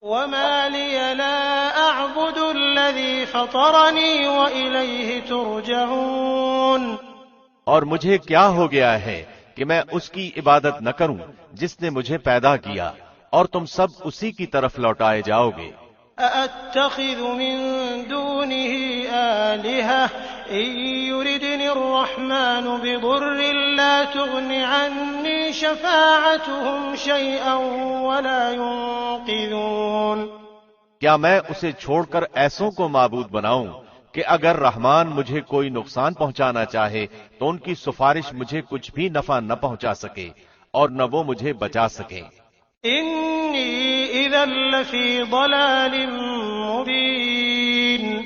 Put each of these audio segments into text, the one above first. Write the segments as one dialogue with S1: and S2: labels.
S1: وما لي لا أعبد الذي فطرني وإليه ترجعون۔
S2: اور مجھے کیا ہو گیا ہے کہ میں اس کی عبادت نہ کروں جس نے مجھے پیدا کیا، اور تم سب اسی کی طرف لوٹائے جاؤ گے۔
S1: أأتخذ من دونه آلهة إن يردني الرحمن بضر لا تغن عني شفاعتهم شيئا ولا ينقذون۔
S2: کیا میں اسے چھوڑ کر ایسوں کو معبود بناؤں کہ اگر رحمان مجھے کوئی نقصان پہنچانا چاہے تو ان کی سفارش مجھے کچھ بھی نفع نہ پہنچا سکے اور نہ وہ مجھے بچا سکے۔
S1: إني إذا لفي ضلال مبين۔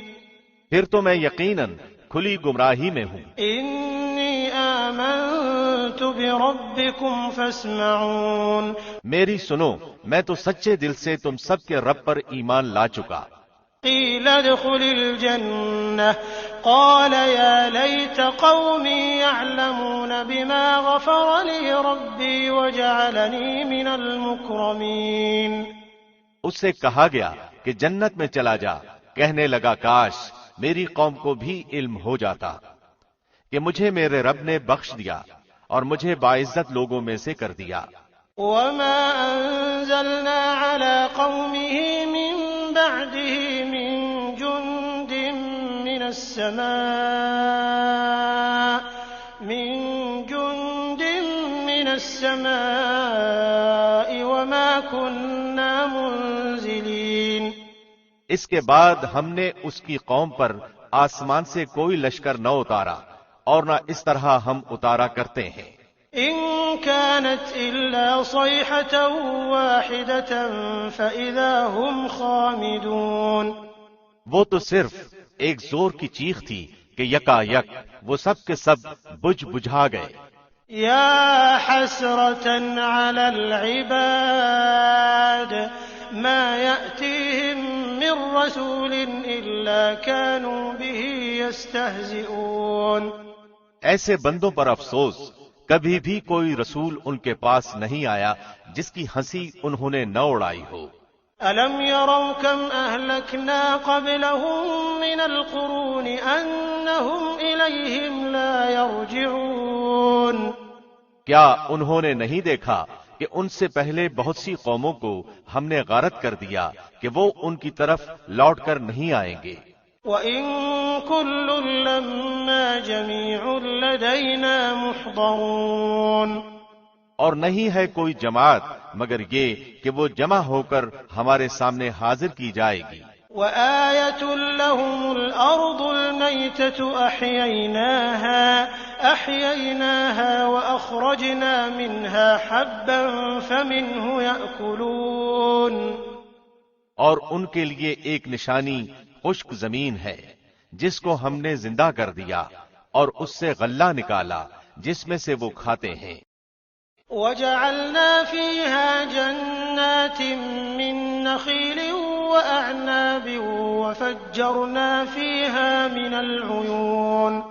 S2: پھر تو میں یقیناً کھلی گمراہی میں ہوں۔
S1: إني آمنت بربكم فاسمعون۔
S2: میری سنو، میں تو سچے دل سے تم سب کے رب پر ایمان لا چکا۔
S1: قيل ادخل الجنة قال يا ليت قومي يعلمون بما غفر لي ربي وجعلني من المكرمين۔
S2: اس سے کہا گیا کہ جنت میں چلا جا، کہنے لگا کاش میری قوم کو بھی علم ہو جاتا کہ مجھے میرے رب نے بخش دیا اور مجھے باعزت لوگوں میں سے کر دیا۔
S1: وما أنزلنا على قومه من بعده من جند من السماء وما كنا منزلين۔
S2: اس کے بعد ہم نے اس کی قوم پر آسمان سے کوئی لشکر نہ اتارا اور نہ اس طرح ہم اتارا کرتے ہیں۔
S1: إن كانت إلا صيحة واحدة فإذا هم خامدون۔
S2: وہ تو صرف ایک زور کی چیخ تھی کہ یکا یک وہ سب کے سب بجھ بجھا گئے۔
S1: يا حسرة على العباد ما يأتيهم من رسول إلا كانوا به يستهزئون۔
S2: ایسے بندوں پر افسوس، کبھی بھی کوئی رسول ان کے پاس نہیں آیا جس کی ہنسی انہوں نے نہ اڑائی ہو۔
S1: أَلَمْ يَرَوْا كَمْ أَهْلَكْنَا قَبْلَهُمْ مِنَ الْقُرُونِ أَنَّهُمْ إِلَيْهِمْ لَا يَرْجِعُونَ۔
S2: کیا انہوں نے نہیں دیکھا کہ ان سے پہلے بہت سی قوموں کو ہم نے غارت کر دیا کہ وہ ان کی طرف لوٹ کر نہیں آئیں گے۔
S1: وَإِن كُلٌّ لَّمَّا جَمِيعٌ لَّدَيْنَا مُحْضَرُونَ۔
S2: اور نہیں ہے کوئی جماعت مگر یہ کہ وہ جمع ہو کر ہمارے سامنے حاضر کی جائے گی۔
S1: وَآيَةٌ لَّهُمُ الْأَرْضُ الْمَيْتَةُ أَحْيَيْنَاهَا وَأَخْرَجْنَا مِنْهَا حَبًّا فَمِنْهُ يَأْكُلُونَ۔
S2: اور ان کے لیے ایک نشانی خشک زمین ہے جس کو ہم نے زندہ کر دیا اور اس سے غلہ نکالا جس میں سے وہ کھاتے ہیں۔
S1: وَجَعَلْنَا فِيهَا جَنَّاتٍ مِّن نَّخِيلٍ وَأَعْنَابٍ وَفَجَّرْنَا فِيهَا مِنَ الْعُيُونِ۔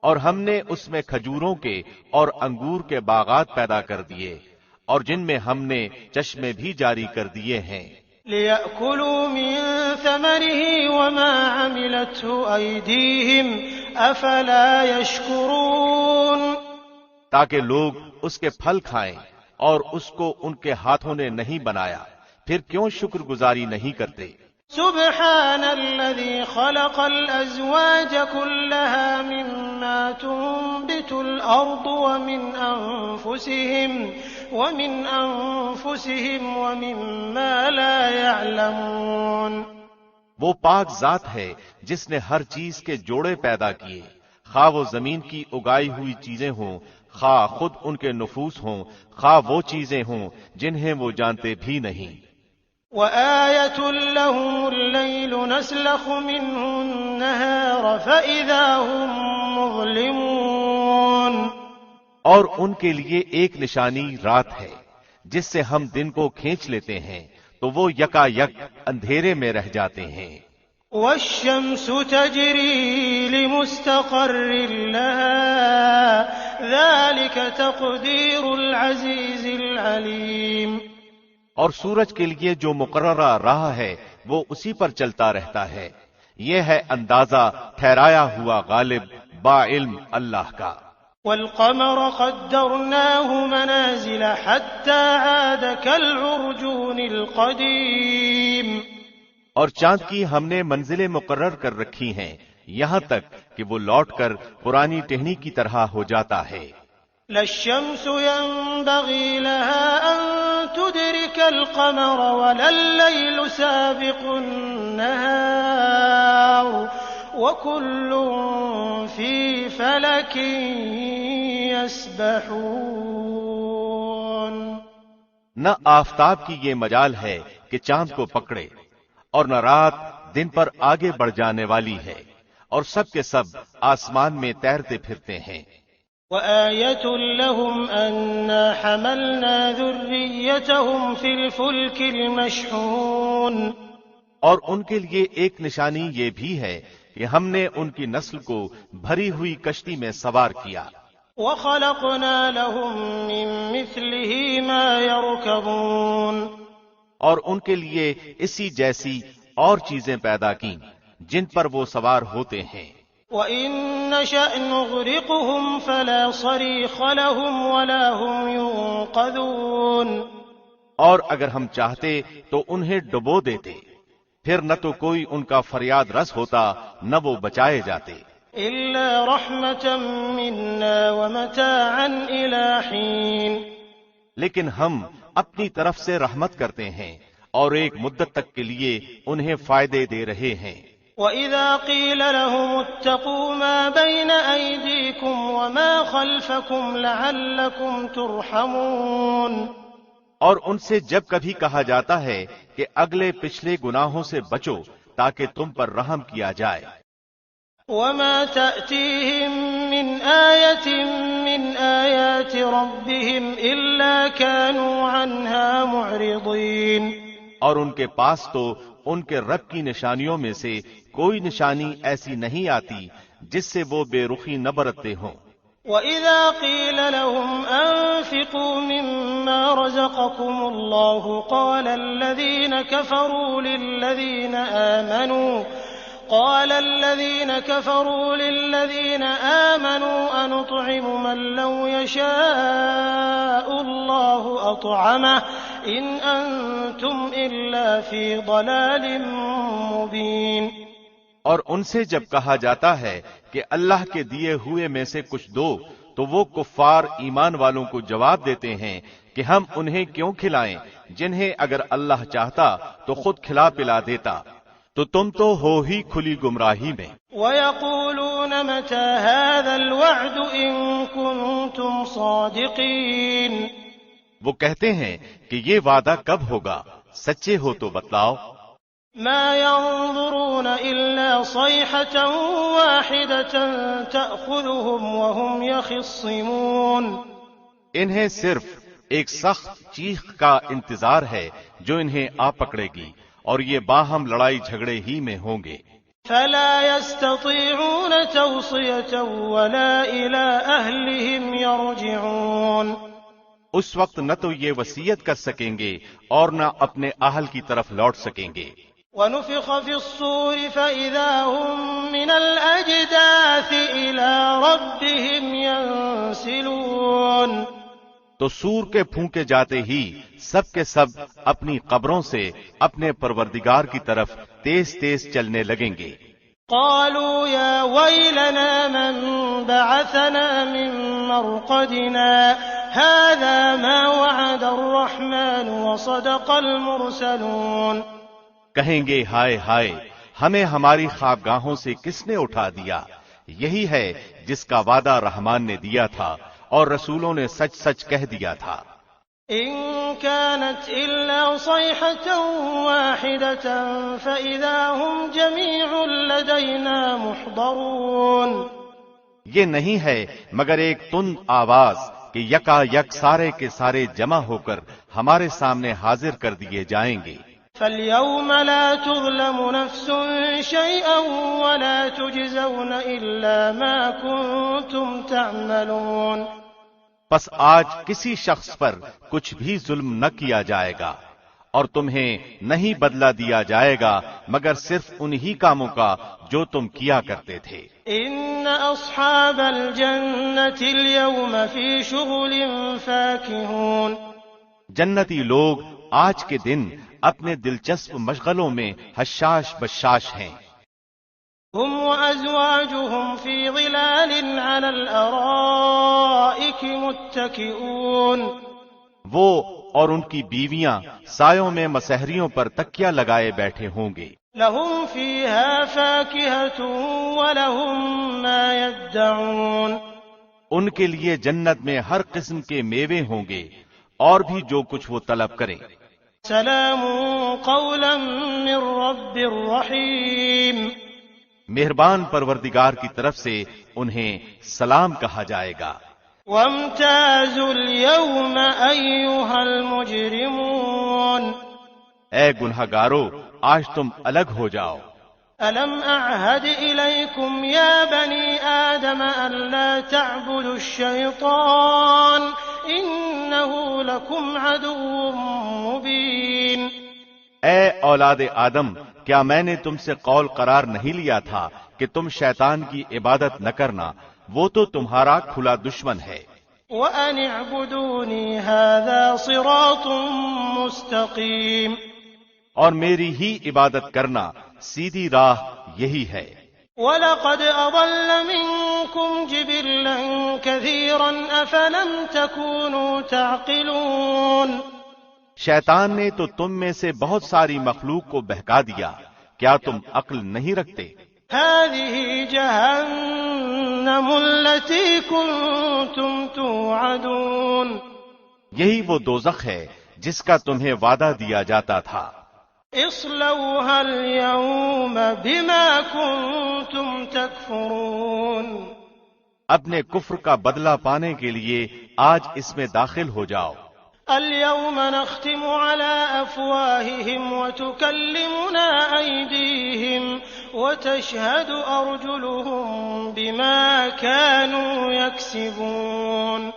S2: اور ہم نے اس میں کھجوروں کے اور انگور کے باغات پیدا کر دیے اور جن میں ہم نے چشمے بھی جاری کر دیے ہیں۔
S1: لِيَأْكُلُوا مِن ثَمَرِهِ وَمَا عَمِلَتْهُ أَيْدِيهِمْ أَفَلَا يَشْكُرُونَ۔
S2: تاکہ لوگ اس کے پھل کھائیں اور اس کو ان کے ہاتھوں نے نہیں بنایا، پھر کیوں شکر گزاری نہیں کرتے؟
S1: سبحان الذي خلق الأزواج كلها مما تنبت الأرض ومن أنفسهم ومما لا يعلمون۔
S2: وہ پاک ذات ہے جس نے ہر چیز کے جوڑے پیدا کیے، خواہ وہ زمین کی اگائی ہوئی چیزیں ہوں، خواہ خود ان کے نفوس ہوں، خواہ وہ چیزیں ہوں جنہیں وہ جانتے بھی نہیں۔
S1: وَآيَةٌ لَّهُمُ اللَّيْلُ نَسْلَخُ مِنْهُ النَّهَارَ فَإِذَا هُم مُّظْلِمُونَ۔
S2: اور ان کے لیے ایک نشانی رات ہے جس سے ہم دن کو کھینچ لیتے ہیں تو وہ یکا یک اندھیرے میں رہ جاتے ہیں۔
S1: وَالشَّمْسُ تَجْرِي لِمُسْتَقَرٍّ لَّهَا ذَلِكَ تَقْدِيرُ الْعَزِيزِ الْعَلِيمِ۔
S2: اور سورج کے لیے جو مقررہ راہ ہے وہ اسی پر چلتا رہتا ہے. یہ ہے اندازہ ٹھہرایا ہوا غالب با علم اللہ کا.
S1: والقمر قدرناه منازل حتى عاد كالعرجون القديم.
S2: اور چاند کی ہم نے منزلیں مقرر کر رکھی ہیں یہاں تک کہ وہ لوٹ کر پرانی ٹہنی کی طرح ہو جاتا ہے.
S1: لا الشمس ينبغي لها أن تدرك القمر ولا الليل سابق النهار وكل في فلك يسبحون.
S2: نہ آفتاب کی یہ مجال ہے کہ چاند کو پکڑے اور نہ رات دن پر آگے بڑھ جانے والی ہے، اور سب کے سب آسمان میں تیرتے پھرتے ہیں.
S1: وآية لهم أنا حملنا ذريتهم في الفلك المشحون.
S2: اور ان کے لیے ایک نشانی یہ بھی ہے کہ ہم نے ان کی نسل کو بھری ہوئی کشتی میں سوار کیا.
S1: وخلقنا لهم من مثله ما يركبون.
S2: اور ان کے لیے اسی جیسی اور چیزیں پیدا کیں جن پر وہ سوار ہوتے ہیں.
S1: وَإِن نَّشَأْ نُغْرِقْهُمْ فَلَا صَرِيخَ لَهُمْ وَلَا هُمْ يُنقَذُونَ.
S2: اور اگر ہم چاہتے تو انہیں ڈبو دیتے، پھر نہ تو کوئی ان کا فریاد رس ہوتا نہ وہ بچائے جاتے.
S1: إِلَّا رَحْمَةً مِّنَّا وَمَتَاعًا إِلَىٰ حِينٍ.
S2: لیکن ہم اپنی طرف سے رحمت کرتے ہیں اور ایک مدت تک کے لیے انہیں فائدے دے رہے ہیں.
S1: وَإِذَا قِيلَ لَهُمُ اتَّقُوا مَا بَيْنَ أَيْدِيكُمْ وَمَا خَلْفَكُمْ لَعَلَّكُمْ تُرْحَمُونَ.
S2: اور ان سے جب کبھی کہا جاتا ہے کہ اگلے پچھلے گناہوں سے بچو تاکہ تم پر رحم کیا جائے.
S1: وَمَا تَأْتِيهِم مِّنْ آيَةٍ مِّنْ آيَاتِ رَبِّهِمْ إِلَّا كَانُوا عَنْهَا مُعْرِضِينَ.
S2: اور ان کے پاس تو ان کے رب کی نشانیوں میں سے کوئی نشانی ایسی نہیں آتی جس سے وہ بے رخی نہ برتتے ہوں.
S1: وَإِذَا قِيلَ لَهُمْ أَنفِقُوا مِمَّا رَزَقَكُمُ اللَّهُ قَالَ الَّذِينَ كَفَرُوا لِلَّذِينَ آمَنُوا أَنُطْعِمُ مَن لَّوْ يَشَاءُ اللَّهُ أَطْعَمَهُ إِنْ أَنتُمْ إِلَّا فِي ضَلَالٍ مُّبِينٍ.
S2: اور ان سے جب کہا جاتا ہے کہ اللہ کے دیے ہوئے میں سے کچھ دو تو وہ کفار ایمان والوں کو جواب دیتے ہیں کہ ہم انہیں کیوں کھلائیں جنہیں اگر اللہ چاہتا تو خود کھلا پلا دیتا، تو تم تو ہو ہی کھلی گمراہی میں.
S1: وَيَقُولُونَ مَتَىٰ هَٰذَا الْوَعْدُ إِن كُنتُمْ صَادِقِينَ.
S2: وہ کہتے ہیں کہ یہ وعدہ کب ہوگا، سچے ہو تو بتلاؤ.
S1: مَا يَنظُرُونَ إِلَّا صَيْحَةً وَاحِدَةً تَأْخُذُهُمْ وَهُمْ يَخِصِّمُونَ.
S2: انہیں صرف ایک سخت چیخ کا انتظار ہے جو انہیں آ پکڑے گی، اور یہ باہم لڑائی جھگڑے ہی میں ہوں گے.
S1: فَلَا يَسْتَطِيعُونَ تَوْصِيَةً وَلَا إِلَىٰ أَهْلِهِمْ يَرْجِعُونَ.
S2: اس وقت نہ تو یہ وصیت کر سکیں گے اور نہ اپنے اہل کی طرف لوٹ سکیں گے.
S1: وَنُفِخَ فِي الصُّورِ فَإِذَا هُم مِّنَ الْأَجْدَاثِ إِلَىٰ رَبِّهِمْ يَنسِلُونَ.
S2: تو سور کے پھونکے جاتے ہی سب کے سب اپنی قبروں سے اپنے پروردگار کی طرف تیز تیز چلنے لگیں گے.
S1: قالوا يا ويلنا من بعثنا من مرقدنا هذا ما وعد الرحمن وصدق المرسلون.
S2: کہیں گے ہائے ہائے، ہمیں ہماری خوابگاہوں سے کس نے اٹھا دیا، یہی ہے جس کا وعدہ رحمان نے دیا تھا اور رسولوں نے سچ سچ کہہ دیا تھا.
S1: إن كانت إلا صيحة واحدة فإذا هم جميع لدينا محضرون.
S2: یہ نہیں ہے مگر ایک تند آواز کہ یکا یک سارے کے سارے جمع ہو کر ہمارے سامنے حاضر کر دیے جائیں گے.
S1: فَالْيَوْمَ لَا تُظْلَمُ نَفْسٌ شَيْئًا وَلَا تُجْزَوْنَ إِلَّا مَا كُنتُمْ تَعْمَلُونَ.
S2: پس آج کسی شخص پر کچھ بھی ظلم نہ کیا جائے گا اور تمہیں نہیں بدلہ دیا جائے گا مگر صرف انہی کاموں کا جو تم کیا کرتے تھے۔
S1: ان اصحاب الجنة اليوم في شغل فاكهون،
S2: جنتی لوگ آج کے دن اپنے دلچسپ مشغلوں میں حشاش بشاش ہیں۔
S1: هم وازواجهم في ظلال على الارائك متكئون،
S2: وہ اور ان کی بیویاں سایوں میں مسہریوں پر تکیہ لگائے بیٹھے ہوں گے۔
S1: لهم فيها فاكهة ولهم ما يدعون،
S2: ان کے لیے جنت میں ہر قسم کے میوے ہوں گے اور بھی جو کچھ وہ طلب کریں۔
S1: سلام قولا من رب رحيم،
S2: مہربان پروردگار کی طرف سے انہیں سلام کہا جائے گا۔
S1: وامتازوا اليوم أيها المجرمون،
S2: اے گنہگارو آج تم الگ ہو جاؤ۔
S1: ألم أعهد إليكم يا بني آدم ألا تعبدوا الشيطان إنه لكم عدو مبين،
S2: اے اولاد آدم کیا میں نے تم سے قول قرار نہیں لیا تھا کہ تم شیطان کی عبادت نہ کرنا، وہ تو تمہارا کھلا دشمن ہے۔
S1: وأن اعبدوني هذا صراط مستقيم،
S2: اور میری ہی عبادت کرنا سیدھی راہ یہی ہے۔
S1: وَلَقَدْ أَضَلَّ مِنكُمْ جِبِلًّا كَثِيرًا أَفَلَمْ تَكُونُوا تَعْقِلُونَ،
S2: شیطان نے تو تم میں سے بہت ساری مخلوق کو بہکا دیا، کیا تم عقل نہیں رکھتے؟
S1: هَذِهِ جَهَنَّمُ الَّتِي كُنتُمْ تُوعَدُونَ،
S2: یہی وہ دوزخ ہے جس کا تمہیں وعدہ دیا جاتا تھا۔
S1: اصلوها اليوم بما كنتم تكفرون،
S2: اپنے کفر کا بدلہ پانے کے لیے آج اس میں داخل ہو جاؤ۔
S1: اليوم نختم على أفواههم وتكلمنا أيديهم وتشهد أرجلهم بما كانوا يكسبون،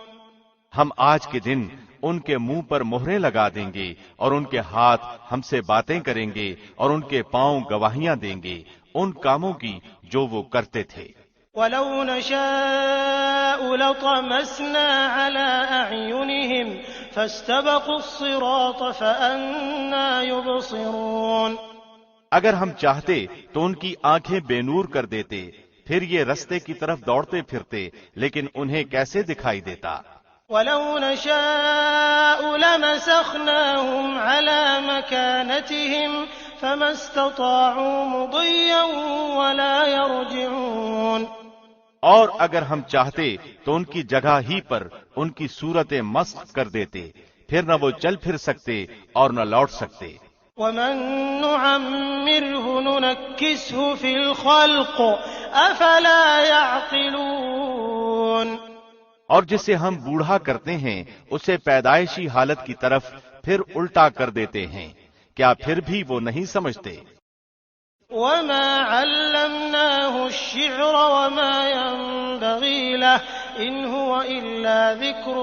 S2: ہم آج کے دن ان کے منہ پر مہریں لگا دیں گے اور ان کے ہاتھ ہم سے باتیں کریں گے اور ان کے پاؤں گواہیاں دیں گے ان کاموں کی جو وہ کرتے تھے۔
S1: وَلَوْ نَشَاءُ لَطَمَسْنَا عَلَىٰ أَعْيُنِهِمْ فَاسْتَبَقُوا الصِّرَاطَ فَأَنَّىٰ يُبْصِرُونَ، اگر
S2: ہم چاہتے تو ان کی آنکھیں بے نور کر دیتے، پھر یہ رستے کی طرف دوڑتے پھرتے، لیکن انہیں کیسے دکھائی دیتا۔
S1: وَلَوْ نَشَاءُ لَمَسَخْنَاهُمْ عَلَىٰ مَكَانَتِهِمْ فَمَا اسْتَطَاعُوا مُضِيًّا وَلَا يَرْجِعُونَ،
S2: اور اگر ہم چاہتے تو ان کی جگہ ہی پر ان کی صورتیں مسخ کر دیتے، پھر نہ وہ چل پھر سکتے اور نہ لوٹ سکتے۔
S1: وَمَن نُّعَمِّرْهُ نُنَكِّسْهُ فِي الْخَلْقِ أَفَلَا يَعْقِلُونَ،
S2: اور جسے ہم بوڑھا کرتے ہیں اسے پیدائشی حالت کی طرف پھر الٹا کر دیتے ہیں، کیا پھر بھی وہ نہیں سمجھتے؟
S1: وَمَا عَلَّمْنَاهُ الشِّعْرَ وَمَا يَنبَغِي لَهُ إِنْ هُوَ إِلَّا ذِكْرٌ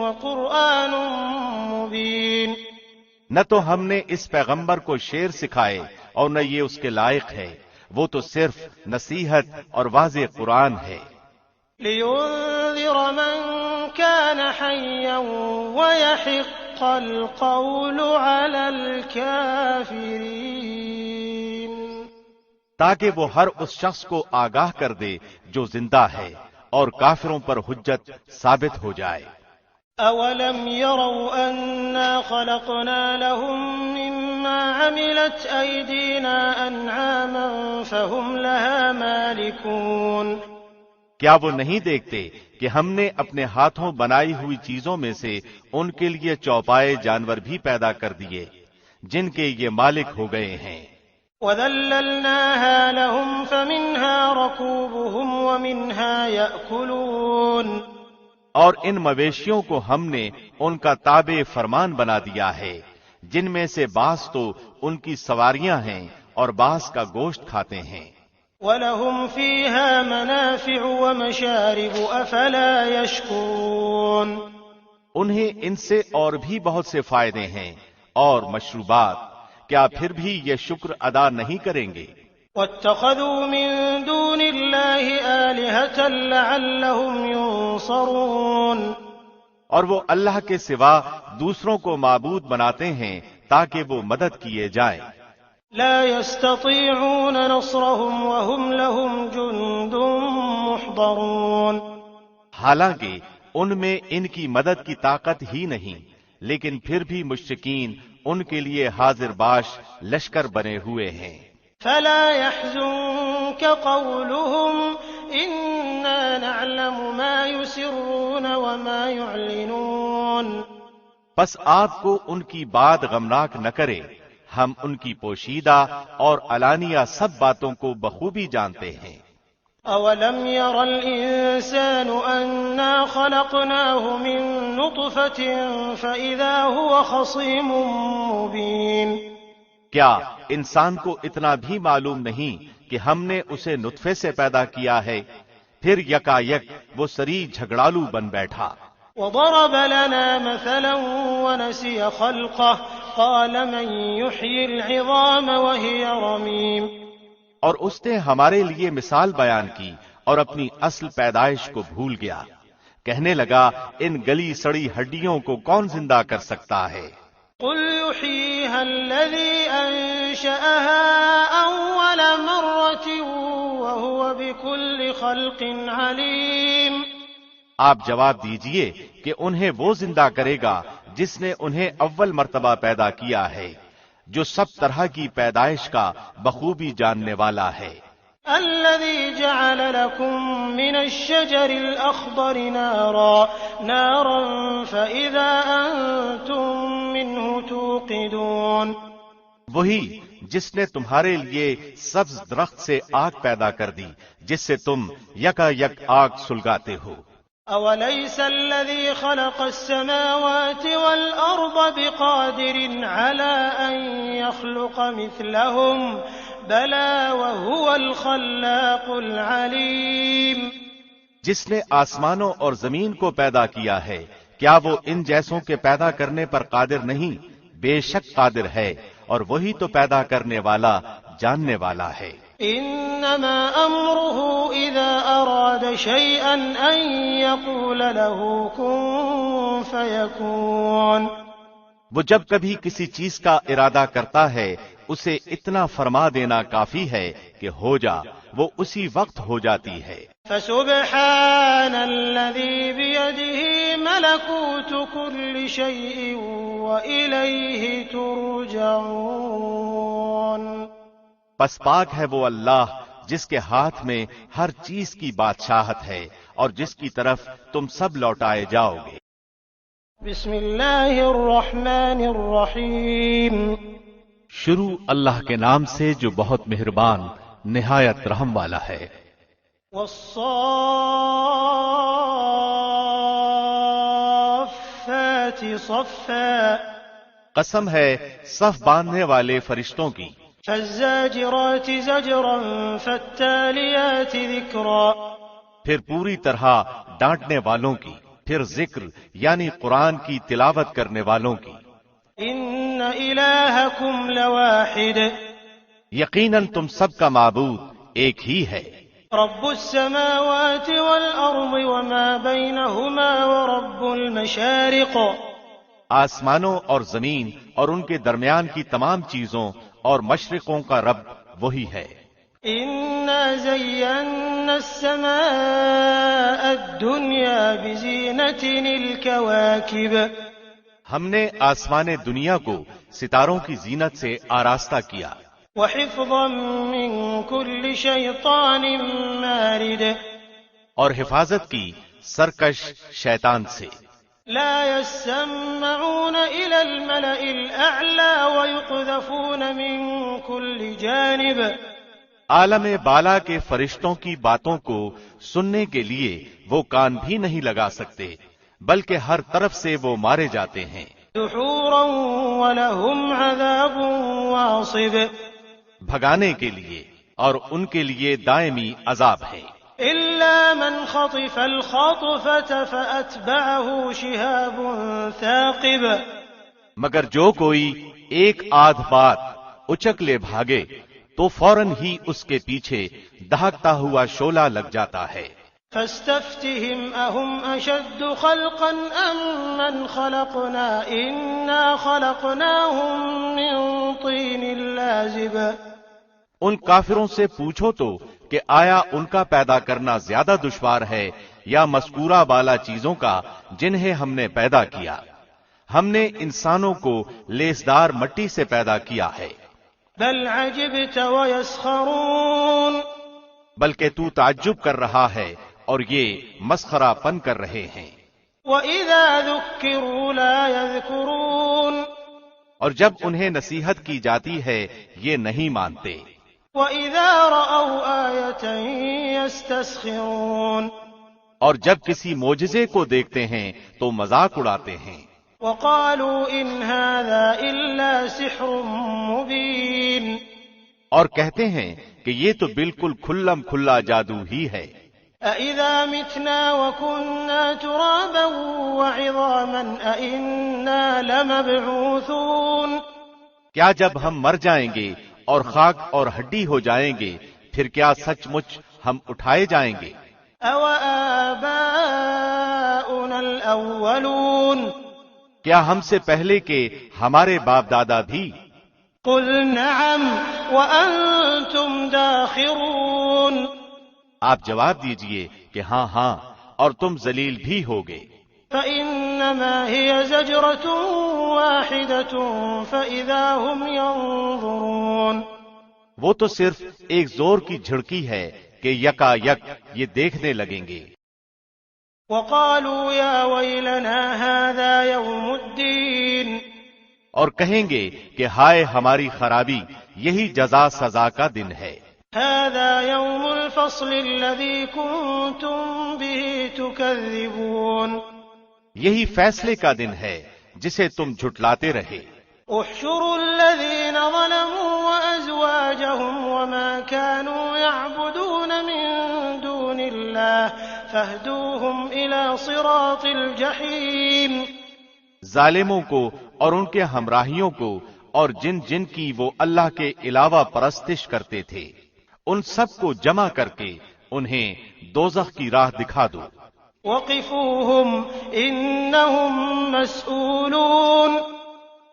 S1: وَقُرْآنٌ مُّبِينٌ،
S2: نہ تو ہم نے اس پیغمبر کو شعر سکھائے اور نہ یہ اس کے لائق ہے، وہ تو صرف نصیحت اور واضح قرآن ہے۔
S1: لِيُنذِرَ مَن كَانَ حَيًّا وَيَحِقَّ الْقَوْلُ عَلَى الْكَافِرِينَ،
S2: تاکہ وہ ہر اس شخص کو آگاہ کر دے جو زندہ ہے اور کافروں پر حجت ثابت ہو جائے۔
S1: أَوَلَمْ يَرَوْا أَنَّا خَلَقْنَا لَهُم مِّمَّا عَمِلَتْ أَيْدِينَا أَنْعَامًا فَهُمْ لَهَا مَالِكُونَ،
S2: کیا وہ نہیں دیکھتے کہ ہم نے اپنے ہاتھوں بنائی ہوئی چیزوں میں سے ان کے لیے چوپائے جانور بھی پیدا کر دیے جن کے یہ مالک ہو گئے ہیں۔
S1: وَذَلَّلْنَاهَا لَهُمْ فَمِنْهَا رَكُوبُهُمْ وَمِنْهَا يَأْكُلُونَ،
S2: اور ان مویشیوں کو ہم نے ان کا تابع فرمان بنا دیا ہے، جن میں سے بعض تو ان کی سواریاں ہیں اور بعض کا گوشت کھاتے ہیں۔
S1: وَلَهُمْ فِيهَا مَنَافِعُ وَمَشَارِبُ أَفَلَا يَشْكُرُونَ،
S2: انہیں ان سے اور بھی بہت سے فائدے ہیں، اور مشروبات، کیا پھر بھی یہ شکر ادا نہیں کریں گے؟
S1: واتخذوا من دون الله آلهة لعلهم ينصرون،
S2: اور وہ اللہ کے سوا دوسروں کو معبود بناتے ہیں تاکہ وہ مدد کیے جائیں۔
S1: لا يستطيعون نصرهم وهم لهم جند محضرون،
S2: حالانکہ ان میں ان کی مدد کی طاقت ہی نہیں، لیکن پھر بھی مشرکین ان کے لیے حاضر باش لشکر بنے ہوئے ہیں۔
S1: فلا يحزنك قولهم إنا نعلم ما يسرون وما يعلنون،
S2: بس آپ کو ان کی بات غمناک نہ کرے، ہم ان کی پوشیدہ اور علانیہ سب باتوں کو بخوبی جانتے ہیں۔
S1: أولم ير الإنسان أنا خلقناه من نطفة فإذا هو خصيم مبين،
S2: کیا انسان کو اتنا بھی معلوم نہیں کہ ہم نے اسے نطفے سے پیدا کیا ہے، پھر یکا یک وہ سری جھگڑالو بن بیٹھا۔
S1: وضرب لنا مثلا ونسي خلقه قال من يحيي العظام وهي رميم،
S2: اور اس نے ہمارے لیے مثال بیان کی اور اپنی اصل پیدائش کو بھول گیا، کہنے لگا ان گلی سڑی ہڈیوں کو کون زندہ کر سکتا ہے؟
S1: قل يحييها الذي أنشأها أول مرة وهو بكل خلق عليم،
S2: آپ جواب دیجئے کہ انہیں وہ زندہ کرے گا جس نے انہیں اول مرتبہ پیدا کیا ہے، جو سب طرح کی پیدائش کا بخوبی جاننے والا ہے۔
S1: الذي جعل لكم من الشجر الأخضر نارا فإذا أنتم منه توقدون،
S2: وہی جس نے تمہارے لیے سبز درخت سے آگ پیدا کر دی جس سے تم یکا یک آگ سلگاتے ہو۔
S1: أوليس الذي خلق السماوات والأرض بقادر على أن يخلق مثلهم بلى وهو الخلاق العليم،
S2: جس نے آسمانوں اور زمین کو پیدا کیا ہے کیا وہ ان جیسوں کے پیدا کرنے پر قادر نہیں؟ بے شک قادر ہے، اور وہی تو پیدا کرنے والا جاننے والا ہے۔
S1: إنما أمره إذا أراد شيئا أن يقول له كن فيكون،
S2: وہ جب کبھی کسی چیز کا ارادہ کرتا ہے اسے اتنا فرما دینا کافی ہے کہ ہو جا، وہ اسی وقت ہو جاتی ہے۔
S1: فسبحان الذي بيده ملكوت كل شيء وإليه ترجعون،
S2: پس پاک ہے وہ اللہ جس کے ہاتھ میں ہر چیز کی بادشاہت ہے اور جس کی طرف تم سب لوٹائے جاؤ گے۔
S1: بسم اللہ الرحمن الرحیم،
S2: شروع اللہ کے نام سے جو بہت مہربان نہایت رحم والا ہے۔
S1: والصافات صفا،
S2: قسم ہے صف باندھنے والے فرشتوں کی۔
S1: فالزاجرات زجرا فالتالیات ذکرا،
S2: پھر پوری طرح ڈانٹنے والوں کی، پھر ذکر یعنی قرآن کی تلاوت کرنے والوں کی۔
S1: ان الہکم لواحد،
S2: یقیناً تم سب کا معبود ایک ہی ہے۔
S1: رب السماوات والارض وما بینہما ورب المشارق،
S2: آسمانوں اور زمین اور ان کے درمیان کی تمام چیزوں اور مشرقوں کا رب وہی ہے۔
S1: انا زینا السماء الدنیا بزینۃ الکواکب،
S2: ہم نے آسمان دنیا کو ستاروں کی زینت سے آراستہ کیا،
S1: وحفظا من كل شیطان مارد،
S2: اور حفاظت کی سرکش شیطان سے۔
S1: لا يسمعون إلى الملأ الأعلى ويقذفون من كل جانب،
S2: عالم بالا کے فرشتوں کی باتوں کو سننے کے لیے وہ کان بھی نہیں لگا سکتے، بلکہ ہر طرف سے وہ مارے جاتے ہیں۔
S1: دحورا ولهم عذاب واصب،
S2: بھگانے کے لیے اور ان کے لیے دائمی عذاب ہے۔
S1: إلا من خطف الخطفة فأتبعه شهاب ثاقب،
S2: مگر جو کوئی ایک آدھ بات اچک لے بھاگے تو فوراً ہی اس کے پیچھے دہکتا ہوا شعلہ لگ جاتا ہے۔
S1: فاستفتهم أهم أشد خلقا أم من خلقنا إنا خلقناهم من طين لازب۔
S2: ان کافروں سے پوچھو تو کہ آیا ان کا پیدا کرنا زیادہ دشوار ہے یا مذکورہ بالا چیزوں کا جنہیں ہم نے پیدا کیا؟ ہم نے انسانوں کو لیسدار مٹی سے پیدا کیا ہے۔
S1: بل عجبت ويسخرون۔
S2: بلکہ تو تعجب کر رہا ہے اور یہ مسخرہ پن کر رہے ہیں۔
S1: وَإِذَا ذُكِّرُوا لَا يَذْكُرُونَ۔
S2: اور جب انہیں نصیحت کی جاتی ہے یہ نہیں مانتے۔
S1: وَإِذَا رَأَوْا آيَةً يَسْتَسْخِرُونَ۔
S2: اور جب کسی معجزے کو دیکھتے ہیں تو مذاق اڑاتے ہیں۔
S1: وَقَالُوا إِنْ هَذَا إِلَّا سِحْرٌ مُبِينٌ۔
S2: اور کہتے ہیں کہ یہ تو بالکل کھلم کھلا جادو ہی ہے۔
S1: أَإِذَا مِتْنَا وَكُنَّا تُرَابًا وَعِظَامًا أَإِنَّا لَمَبْعُوثُونَ۔
S2: کیا جب ہم مر جائیں گے اور خاک اور ہڈی ہو جائیں گے پھر کیا سچ مچ ہم اٹھائے جائیں گے؟
S1: أَوَآبَاؤُنَا الْأَوَّلُونَ۔
S2: کیا ہم سے پہلے کے ہمارے باپ دادا بھی؟
S1: قُلْ نَعَمْ وَأَنْتُمْ دَاخِرُونَ۔
S2: آپ جواب دیجئے کہ ہاں ہاں اور تم ذلیل بھی ہوگے۔
S1: فَإِنَّمَا هِيَ زَجْرَةٌ وَاحِدَةٌ فَإِذَا هُمْ يَنظُرُونَ۔
S2: وہ تو صرف ایک زور کی جھڑکی ہے کہ یکا یک یہ دیکھنے لگیں گے۔
S1: وَقَالُوا يَا وَيْلَنَا هَذَا يَوْمُ الدِّينِ۔
S2: اور کہیں گے کہ ہائے ہماری خرابی، یہی جزا سزا کا دن ہے۔
S1: هَذَا يَوْمُ الْفَصْلِ الَّذِي كُنتُم بِهِ تُكَذِّبُونَ۔
S2: یہی فیصلے کا دن ہے جسے تم جھٹلاتے رہے۔
S1: احشروا الذين ظلموا وأزواجهم وما كانوا يعبدون من دون الله فاهدوهم إلى صراط الجحيم۔
S2: ظالموں کو اور ان کے ہمراہیوں کو اور جن جن کی وہ اللہ کے علاوہ پرستش کرتے تھے ان سب کو جمع کر کے انہیں دوزخ کی راہ دکھا دو۔
S1: وقفوهم إنهم مسؤولون۔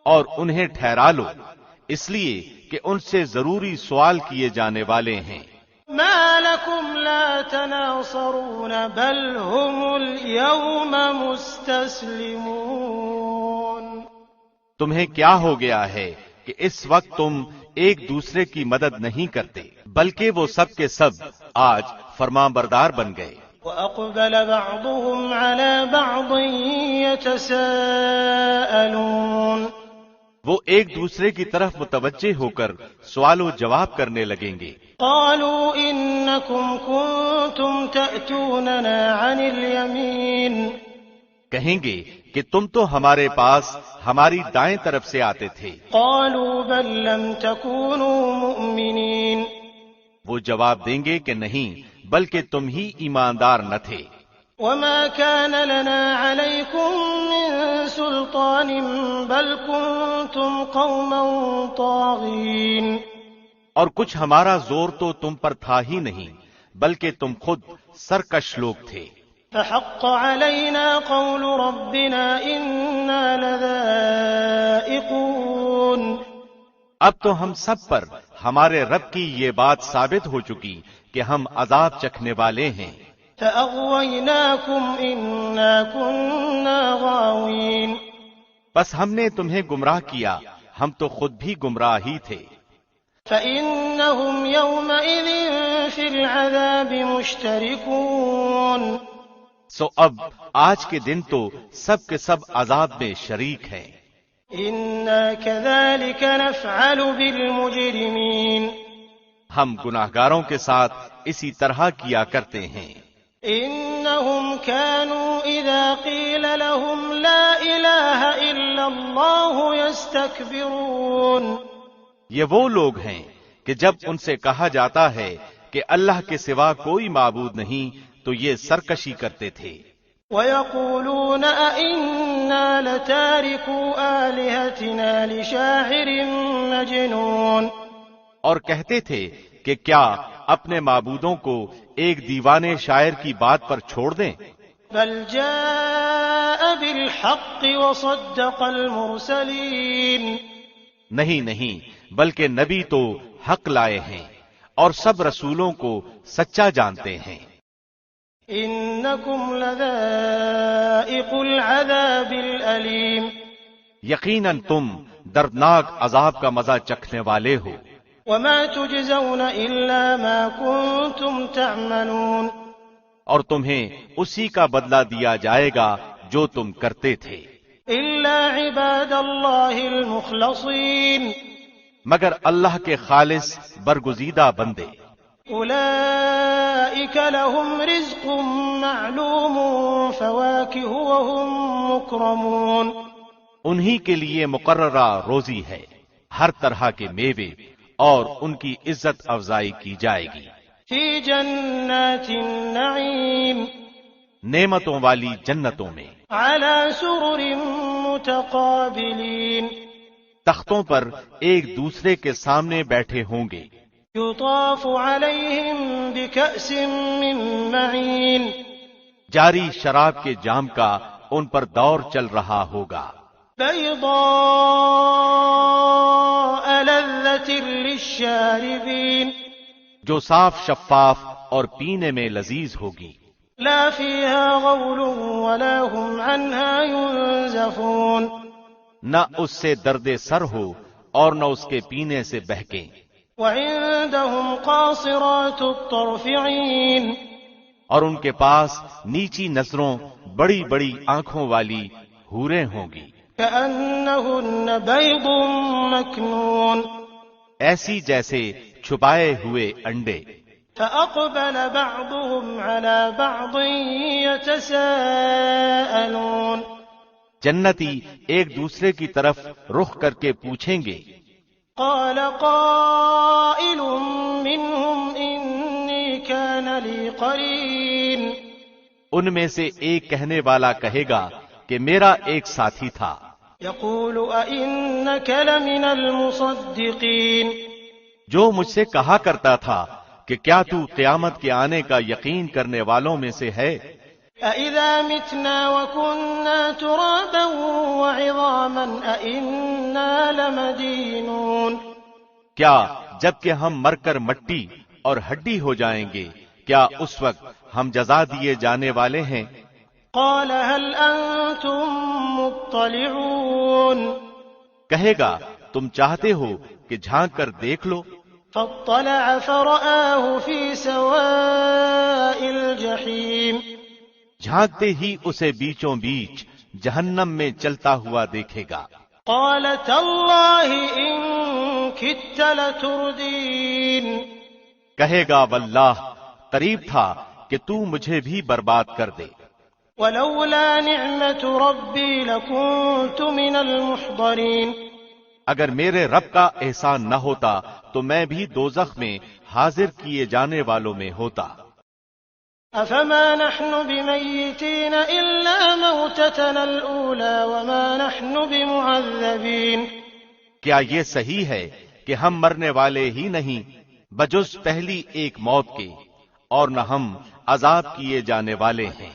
S2: اور انہیں ٹھہرا لو اس لیے کہ ان سے ضروری سوال کیے جانے والے ہیں۔
S1: ما لكم لا تناصرون بل هم اليوم مستسلمون۔
S2: تمہیں کیا ہو گیا ہے کہ اس وقت تم ایک دوسرے کی مدد نہیں کرتے بلکہ وہ سب کے سب آج فرمانبردار بن گئے۔
S1: وأقبل بعضهم على بعض يتساءلون۔
S2: وہ ایک دوسرے کی طرف متوجہ ہو کر سوال و جواب کرنے لگیں گے۔
S1: قالوا إنكم كنتم تأتوننا عن اليمين۔
S2: کہیں گے کہ تم تو ہمارے پاس ہماری دائیں طرف سے آتے تھے۔
S1: قالوا بل لم تكونوا مؤمنين۔
S2: وہ جواب دیں گے کہ نہیں بلکہ تم ہی ایماندار نہ تھے۔
S1: وما كان لنا عليكم من سلطان بل كنتم قوما طاغين۔
S2: اور کچھ ہمارا زور تو تم پر تھا ہی نہیں بلکہ تم خود سرکش لوگ تھے۔
S1: فحق علينا قول ربنا إنا لذائقون۔
S2: اب تو ہم سب پر ہمارے رب کی یہ بات ثابت ہو چکی کہ ہم عذاب چکھنے والے ہیں۔
S1: فأغويناكم إنا كنا غاوين۔
S2: بس ہم نے تمہیں گمراہ کیا ہم تو خود بھی گمراہ ہی تھے۔
S1: فإنهم يومئذ في العذاب مشتركون۔
S2: سو اب آج کے دن تو سب کے سب عذاب میں شریک ہیں۔
S1: إنا كذلك نفعل بالمجرمين۔
S2: ہم گناہگاروں کے ساتھ اسی طرح کیا کرتے ہیں۔
S1: إنهم كانوا إذا قيل لهم لا إله إلا الله يستكبرون۔
S2: یہ وہ لوگ ہیں کہ جب ان سے کہا جاتا ہے کہ اللہ کے سوا کوئی معبود نہیں تو یہ سرکشی کرتے تھے۔
S1: وَيَقُولُونَ أَإِنَّا لَتَارِكُو آلِهَتِنَا لِشَاعِرٍ مَجْنُونٍ،
S2: اور کہتے تھے کہ کیا اپنے معبودوں کو ایک دیوانے شاعر کی بات پر چھوڑ دیں؟
S1: بَلْ جَاءَ بِالْحَقِّ وَصَدَّقَ الْمُرْسَلِينَ،
S2: نہیں، بلکہ نبی تو حق لائے ہیں اور سب رسولوں کو سچا جانتے ہیں۔
S1: إِنَّكُمْ لَذَائِقُو الْعَذَابِ الْأَلِيمِ،
S2: یقیناً تم دردناک عذاب کا مزہ چکھنے والے ہو۔
S1: وَمَا تُجْزَوْنَ إِلَّا مَا كُنتُمْ تَعْمَلُونَ،
S2: اور تمہیں اسی کا بدلہ دیا جائے گا جو تم کرتے تھے،
S1: إِلَّا عِبَادَ اللَّهِ الْمُخْلَصِينَ،
S2: مگر اللہ کے خالص برگزیدہ بندے۔
S1: أُولَئِكَ لَهُمْ رِزْقٌ مَّعْلُومٌ فَوَاكِهُ وَهُم مُّكْرَمُونَ،
S2: انہی کے لیے مقررہ روزی ہے، ہر طرح کے میوے، اور ان کی عزت افزائی کی جائے گی۔
S1: فِي جَنَّاتِ النَّعِيمِ،
S2: نعمتوں والی جنتوں میں،
S1: عَلَى سُرُرٍ مُتَقَابِلِينَ،
S2: تختوں پر ایک دوسرے کے سامنے بیٹھے ہوں گے۔
S1: يُطَافُ عَلَيْهِمْ بِكَأْسٍ مِّن مَّعِينٍ،
S2: جاری شراب کے جام کا ان پر دور چل رہا ہوگا۔
S1: بَيْضَاءَ لَذَّةٍ لِّلشَّارِبِينَ،
S2: جو صاف شفاف اور پینے میں لذیذ ہوگی۔
S1: لَا فِيهَا غَوْلٌ وَلَا هُمْ عَنْهَا يُنزَفُونَ،
S2: نہ اس سے درد سر ہو اور نہ اس کے پینے سے بہکیں۔
S1: وَعِندَهُمْ قَاصِرَاتُ الطَّرْفِ عِينٌ،
S2: اور ان کے پاس نیچی نظروں بڑی بڑی آنکھوں والی حوریں ہوں گی،
S1: كَأَنَّهُنَّ بَيْضٌ مَّكْنُونٌ،
S2: ایسی جیسے چھپائے ہوئے انڈے۔
S1: فَأَقْبَلَ بَعْضُهُمْ عَلَى بَعْضٍ يَتَسَاءَلُونَ،
S2: جنتی ایک دوسرے کی طرف رخ کر کے پوچھیں گے۔
S1: قال قائل منهم إني كان لي قرين،
S2: ان میں سے ایک کہنے والا کہے گا کہ میرا ایک ساتھی تھا۔
S1: يقول أئنك لمن المصدقين،
S2: جو مجھ سے کہا کرتا تھا کہ کیا تو قیامت کے آنے کا یقین کرنے والوں میں سے ہے؟
S1: أَإِذَا مِتْنَا وَكُنَّا تُرَابًا وَعِظَامًا أَإِنَّا لَمَدِينُونَ،
S2: کیا جب کہ ہم مر کر مٹی اور ہڈی ہو جائیں گے کیا اس وقت ہم جزا دیے جانے والے ہیں؟
S1: قال هل أنتم مطلعون،
S2: کہے گا تم چاہتے ہو کہ جھانک کر دیکھ لو۔
S1: فاطلع فرآه في سواء الجحيم،
S2: جھانکتے ہی اسے بیچوں بیچ جہنم میں چلتا ہوا دیکھے گا۔
S1: قال تالله إن كدت لتردين،
S2: کہے گا واللہ قریب تھا کہ تو مجھے بھی برباد کر دے۔
S1: ولولا نعمة ربي لكنت من المحضرين،
S2: اگر میرے رب کا احسان نہ ہوتا تو میں بھی دوزخ میں حاضر کیے جانے والوں میں ہوتا۔
S1: أفما نحن بميتين إلا موتتنا الأولى وما نحن بمعذبين،
S2: کیا یہ صحیح ہے کہ ہم مرنے والے ہی نہیں بجز پہلی ایک موت کے، اور نہ ہم عذاب کیے جانے والے ہیں۔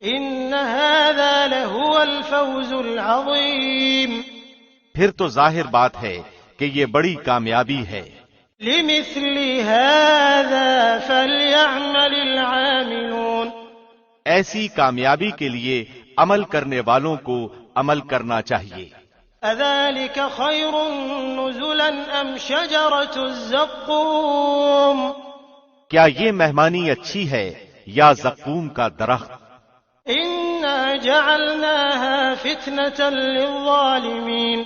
S1: إن هذا لهو الفوز العظيم،
S2: پھر تو ظاہر بات ہے کہ یہ بڑی کامیابی ہے۔
S1: لمثل هذا فليعمل العاملون،
S2: ایسی کامیابی کے لیے عمل کرنے والوں کو عمل کرنا چاہیے۔
S1: أذلك خير نزلا أم شجرة الزقوم،
S2: کیا یہ مہمانی اچھی ہے یا زقوم کا درخت؟
S1: إنا جعلناها فتنة للظالمين،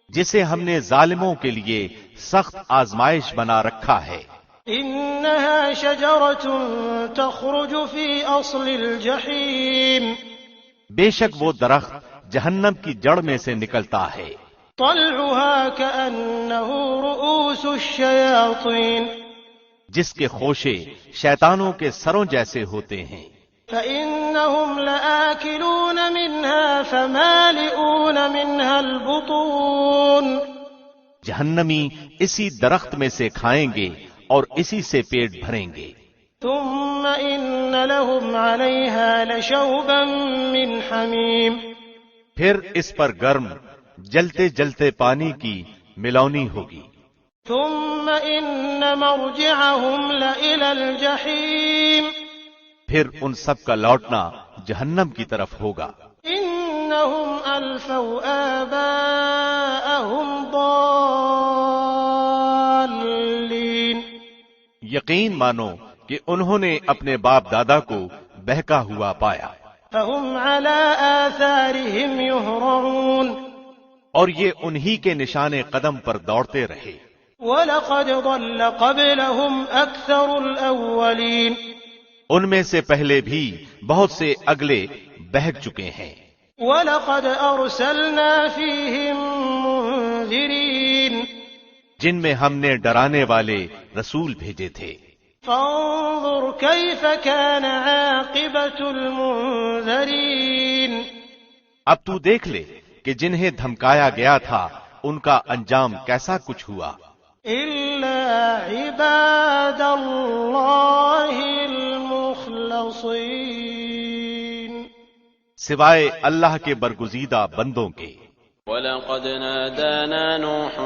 S2: جسے ہم نے ظالموں کے لیے سخت آزمائش بنا رکھا ہے۔
S1: إنها شجرة تخرج في أصل الجحيم،
S2: بے شک وہ درخت جہنم کی جڑ میں سے نکلتا ہے۔
S1: طلعها كأنه رؤوس الشياطين،
S2: جس کے خوشے شیطانوں کے سروں جیسے ہوتے ہیں۔
S1: فإنهم لآكلون منها فمالئون منها البطون
S2: جہنمی اسی درخت میں سے کھائیں گے اور اسی سے پیٹ بھریں گے.
S1: ثم إن لهم عليها لشوبا من حميم
S2: پھر اس پر گرم جلتے جلتے پانی کی ملونی ہوگی.
S1: ثم إن مرجعهم لإلى الجحيم
S2: پھر ان سب کا لوٹنا جہنم کی طرف ہوگا.
S1: إنهم ألفوا آباءهم ضالين
S2: یقین مانو کہ انہوں نے اپنے باپ دادا کو بہکا ہوا پایا
S1: فهم على آثارهم يهرعون
S2: اور یہ انہی کے نشان قدم پر دوڑتے رہے.
S1: وَلَقَدْ ضَلَّ قَبْلَهُمْ أَكْثَرُ الْأَوَّلِينَ
S2: ان میں سے پہلے بھی بہت سے اگلے بہک چکے ہیں.
S1: وَلَقَدْ أَرْسَلْنَا فِيهِمْ مُنذِرِينَ
S2: جن میں ہم نے ڈرانے والے رسول بھیجے تھے.
S1: فانظر كيف كان عاقبة المنذرين
S2: اب تو دیکھ لے کہ جنہیں دھمکایا گیا تھا ان کا انجام کیسا کچھ ہوا.
S1: إلا عباد الله المخلصين
S2: سوائے اللہ کے برگزیدہ بندوں کے.
S3: وَلَقَدْ نَادَانَا نُوحٌ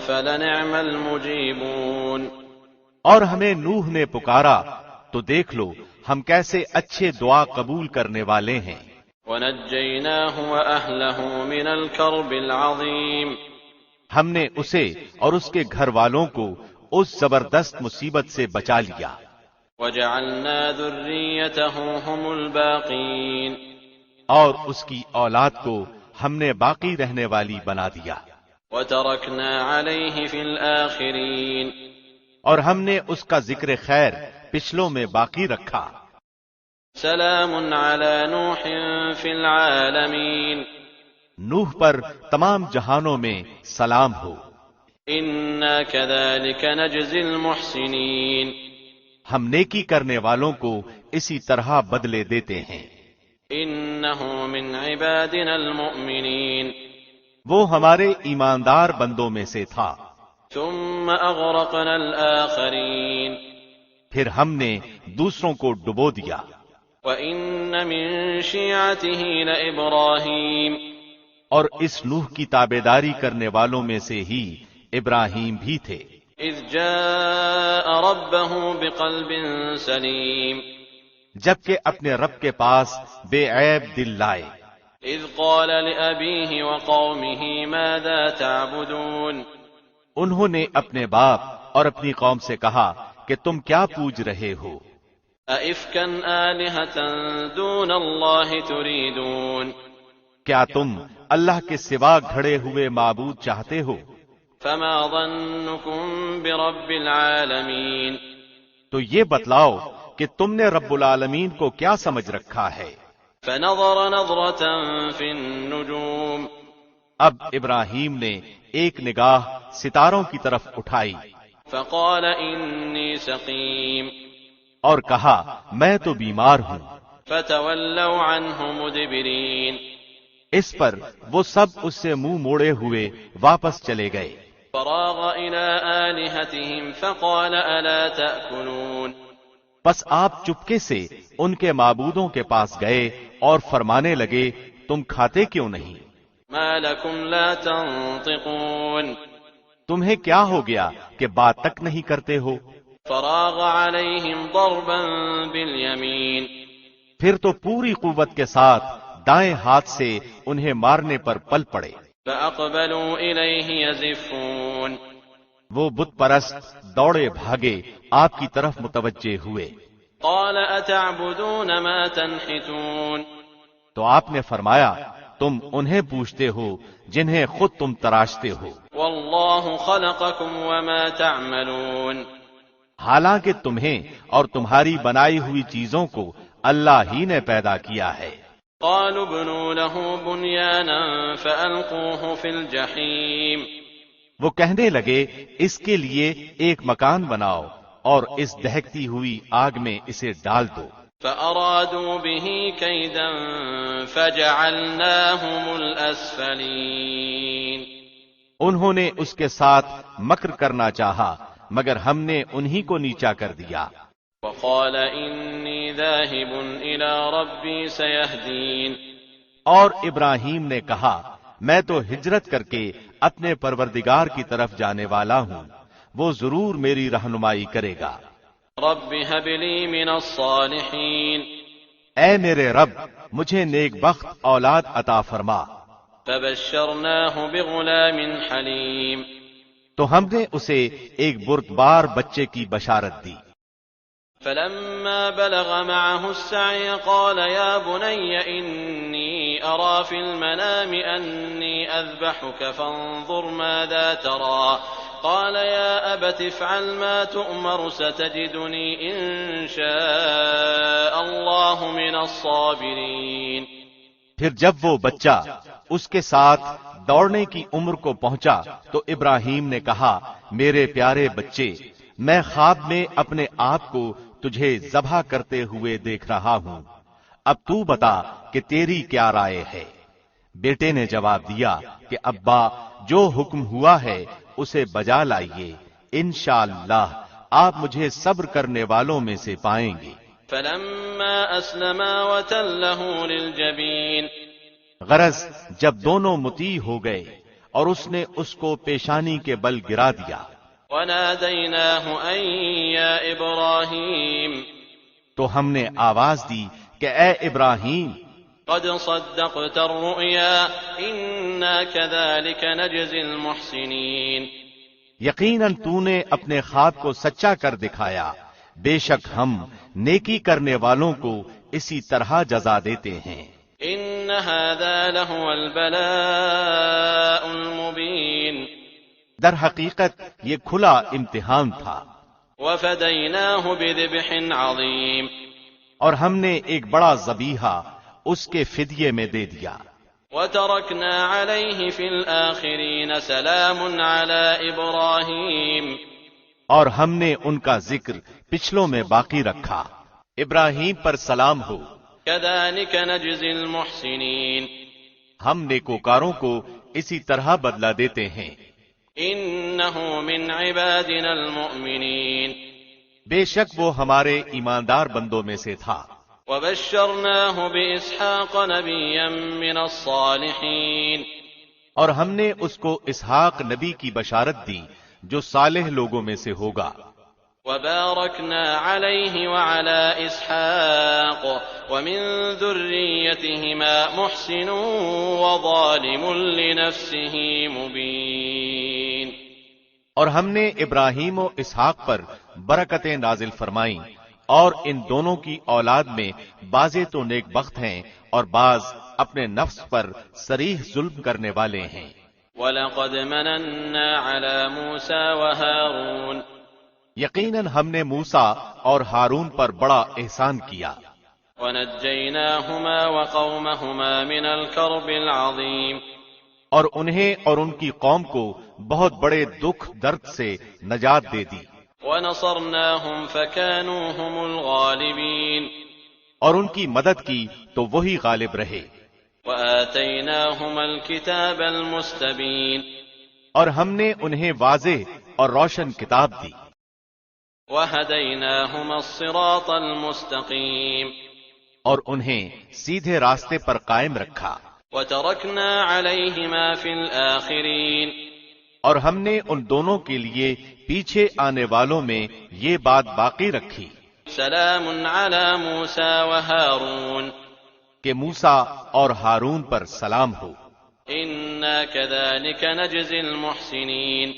S3: فَلَنِعْمَ الْمُجِيبُونَ
S2: اور ہمیں نوح نے پکارا تو دیکھ لو ہم کیسے اچھے دعا قبول کرنے والے ہیں.
S3: وَنَجَّيْنَاهُ وَأَهْلَهُ مِنَ الْكَرْبِ الْعَظِيمِ
S2: ہم نے اسے اور اس کے گھر والوں کو اس زبردست مصیبت سے بچا لیا.
S3: وَجَعَلْنَا ذُرِّيَّتَهُ هُمُ الْبَاقِينَ
S2: اور اس کی اولاد کو ہم نے باقی رہنے والی بنا دیا.
S3: وَتَرَكْنَا عَلَيْهِ فِي الْآخِرِينَ
S2: اور ہم نے اس کا ذکر خیر پچھلوں میں باقی رکھا.
S3: سلام علی نوح فی العالمین
S2: نوح پر تمام جہانوں میں سلام ہو.
S3: انا کذالک نجزی المحسنین
S2: ہم نیکی کرنے والوں کو اسی طرح بدلے دیتے ہیں.
S3: انہ من عبادنا المؤمنین
S2: وہ ہمارے ایماندار بندوں میں سے تھا.
S3: ثم اغرقنا الآخرین
S2: پھر ہم نے دوسروں کو ڈبو دیا.
S3: وَإِنَّ مِن شِيعَتِهِ لَإِبْرَاهِيمَ
S2: اور اس نوح کی تابعداری کرنے والوں میں سے ہی ابراہیم بھی تھے.
S3: اذ جاء ربه بقلب سلیم
S2: جبکہ اپنے رب کے پاس بے عیب دل لائے.
S3: اذ قال لأبيه وقومه ماذا تعبدون
S2: انہوں نے اپنے باپ اور اپنی قوم سے کہا کہ تم کیا پوج رہے ہو.
S3: أَإِفْكًا آلِهَةً دُونَ اللَّهِ تُرِيدُونَ
S2: کیا تم اللہ کے سوا گھڑے ہوئے معبود چاہتے ہو؟
S3: فَمَا ظَنُّكُمْ بِرَبِّ الْعَالَمِينَ
S2: تو یہ بتلاؤ کہ تم نے رب العالمین کو کیا سمجھ رکھا ہے.
S3: فَنَظَرَ نَظْرَةً فِي النُّجُومِ
S2: اب ابراہیم نے ایک نگاہ ستاروں کی طرف اٹھائی.
S3: فَقَالَ إِنِّي سَقِيمٌ
S2: اور کہا میں تو بیمار ہوں.
S3: فَتَوَلَّوْا عَنْهُ مُدْبِرِينَ
S2: اس پر وہ سب اس سے منہ موڑے ہوئے واپس چلے گئے.
S3: فَرَاغَ إِلَىٰ آلِهَتِهِمْ فَقَالَ أَلَا تَأْكُلُونَ
S2: بس آپ چپکے سے ان کے معبودوں کے پاس گئے اور فرمانے لگے تم کھاتے کیوں نہیں؟
S3: مَا لَكُمْ لَا تَنطِقُونَ
S2: تمہیں کیا ہو گیا کہ بات تک نہیں کرتے ہو؟
S3: فراغ علیہم ضربا بالیمین
S2: پھر تو پوری قوت کے ساتھ دائیں ہاتھ سے انہیں مارنے پر پل پڑے.
S3: فاقبلوا الیہ یزفون
S2: وہ بت پرست دوڑے بھاگے آپ کی طرف متوجہ ہوئے.
S3: قال اتعبدون ما تنحتون
S2: تو آپ نے فرمایا تم انہیں پوچھتے ہو جنہیں خود تم تراشتے ہو.
S3: واللہ خلقکم وما تعملون
S2: حالانکہ تمہیں اور تمہاری بنائی ہوئی چیزوں کو اللہ ہی نے پیدا کیا ہے.
S3: قالوا ابنوا له بنيانا فألقوه في الجحيم
S2: وہ کہنے لگے اس کے لیے ایک مکان بناؤ اور اس دہکتی ہوئی آگ میں اسے ڈال دو.
S3: فأرادوا به كيدا فجعلناهم الأسفلين.
S2: انہوں نے اس کے ساتھ مکر کرنا چاہا مگر ہم نے انہی کو نیچا کر دیا.
S3: وقال إني ذاهب إلى ربي سيهدين.
S2: اور ابراہیم نے کہا میں تو ہجرت کر کے اپنے پروردگار کی طرف جانے والا ہوں، وہ ضرور میری رہنمائی کرے گا.
S3: رب هب لي من الصالحين.
S2: اے میرے رب مجھے نیک بخت اولاد عطا فرما.
S3: فبشرناه بغلام حليم.
S2: تو ہم نے اسے ایک بردبار بچے کی بشارت دی.
S3: فلما بلغ معه السعي قال يا بني إني أرى في المنام أني أذبحك فانظر ماذا ترى. قال يا أبت افعل ما تؤمر ستجدني إن شاء الله من الصابرين.
S2: پھر جب وہ بچہ اس کے ساتھ دوڑنے کی عمر کو پہنچا تو ابراہیم نے کہا میرے پیارے بچے میں خواب میں اپنے آپ کو تجھے ذبح کرتے ہوئے دیکھ رہا ہوں، اب تو بتا کہ تیری کیا رائے ہے. بیٹے نے جواب دیا کہ ابا جو حکم ہوا ہے اسے بجا لائیے، انشاءاللہ آپ مجھے صبر کرنے والوں میں سے پائیں گے.
S3: فلما أسلما وتله للجبين.
S2: غرض جب دونوں مطیع ہو گئے اور اس نے اس کو پیشانی کے بل گرا دیا.
S3: وناديناه أن يا إبراهيم.
S2: تو ہم نے آواز دی کہ اے ابراہیم
S3: قد صدقت الرؤيا إنا كذلك نجزي المحسنين.
S2: یقیناً تو نے اپنے خواب کو سچا کر دکھایا، بے شک ہم نیکی کرنے والوں کو اسی طرح جزا دیتے ہیں.
S3: إن هذا لهو البلاء المبين.
S2: در حقیقت یہ کھلا امتحان تھا.
S3: وفديناه بذبح عظيم.
S2: اور ہم نے ایک بڑا ذبیحہ اس کے فدیے میں دے دیا.
S3: وتركنا عليه في الآخرين سلام على إبراهيم.
S2: اور ہم نے ان کا ذکر پچھلوں میں باقی رکھا، ابراہیم پر سلام ہو.
S3: كذلك نجزي المحسنين.
S2: ہم نیکوکاروں کو اسی طرح بدلہ دیتے ہیں.
S3: إنه من عبادنا المؤمنين.
S2: بے شک وہ ہمارے ایماندار بندوں میں سے تھا.
S3: وبشرناه بإسحاق نبيا من الصالحين.
S2: اور ہم نے اس کو اسحاق نبی کی بشارت دی جو صالح لوگوں میں سے ہوگا.
S3: وباركنا عليه وعلى إسحاق ومن ذريتهما محسن وظالم لنفسه مبين.
S2: اور ہم نے ابراہیم و اسحاق پر برکتیں نازل فرمائیں اور ان دونوں کی اولاد میں بعضے تو نیک بخت ہیں اور بعض اپنے نفس پر صریح ظلم کرنے والے ہیں.
S3: وَلَقَدْ مَنَنَّا عَلَى مُوسَى وَهَارُونَ.
S2: یقیناً ہم نے موسیٰ اور ہارون پر بڑا احسان کیا.
S3: وَنَجَّيْنَاهُمَا وَقَوْمَهُمَا مِنَ الْكَرْبِ الْعَظِيمِ.
S2: اور انہیں اور ان کی قوم کو بہت بڑے دکھ درد سے نجات دے دی.
S3: وَنَصَرْنَاهُمْ فَكَانُوا هُمُ الْغَالِبِينَ.
S2: اور ان کی مدد کی تو وہی غالب رہے.
S3: وَآتَيْنَاهُمَا الْكِتَابَ الْمُسْتَبِينَ.
S2: اور ہم نے انہیں واضح اور روشن کتاب دی.
S3: وَهَدَيْنَاهُمَا الصِّرَاطَ الْمُسْتَقِيمَ.
S2: اور انہیں سیدھے راستے پر قائم رکھا.
S3: وَتَرَكْنَا عَلَيْهِمَا فِي الْآخِرِينَ.
S2: اور ہم نے ان دونوں کے لیے پیچھے آنے والوں میں یہ بات باقی رکھی
S3: سلام علی موسیٰ وہارون.
S2: کہ موسیٰ اور ہارون پر سلام ہو.
S3: انا كذلك نجزي المحسنین.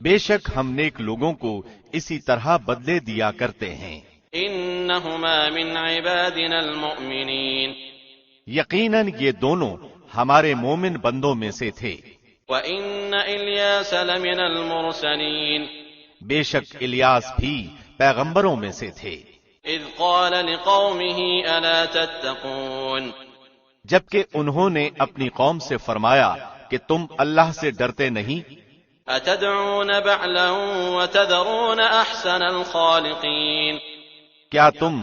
S2: بے شک ہم نیک لوگوں کو اسی طرح بدلے دیا کرتے ہیں.
S3: انہما من عبادنا المؤمنین.
S2: یقیناً یہ دونوں ہمارے مومن بندوں میں سے تھے.
S3: وَإِنَّ إِلْيَاسَ لَمِنَ الْمُرْسَلِينَ.
S2: بے شک الیاس بھی پیغمبروں میں سے تھے.
S3: اذ قال لقومه ألا تتقون.
S2: جبکہ انہوں نے اپنی قوم سے فرمایا کہ تم اللہ سے ڈرتے نہیں.
S3: أتدعون بعلا وتذرون أحسن الخالقين.
S2: کیا تم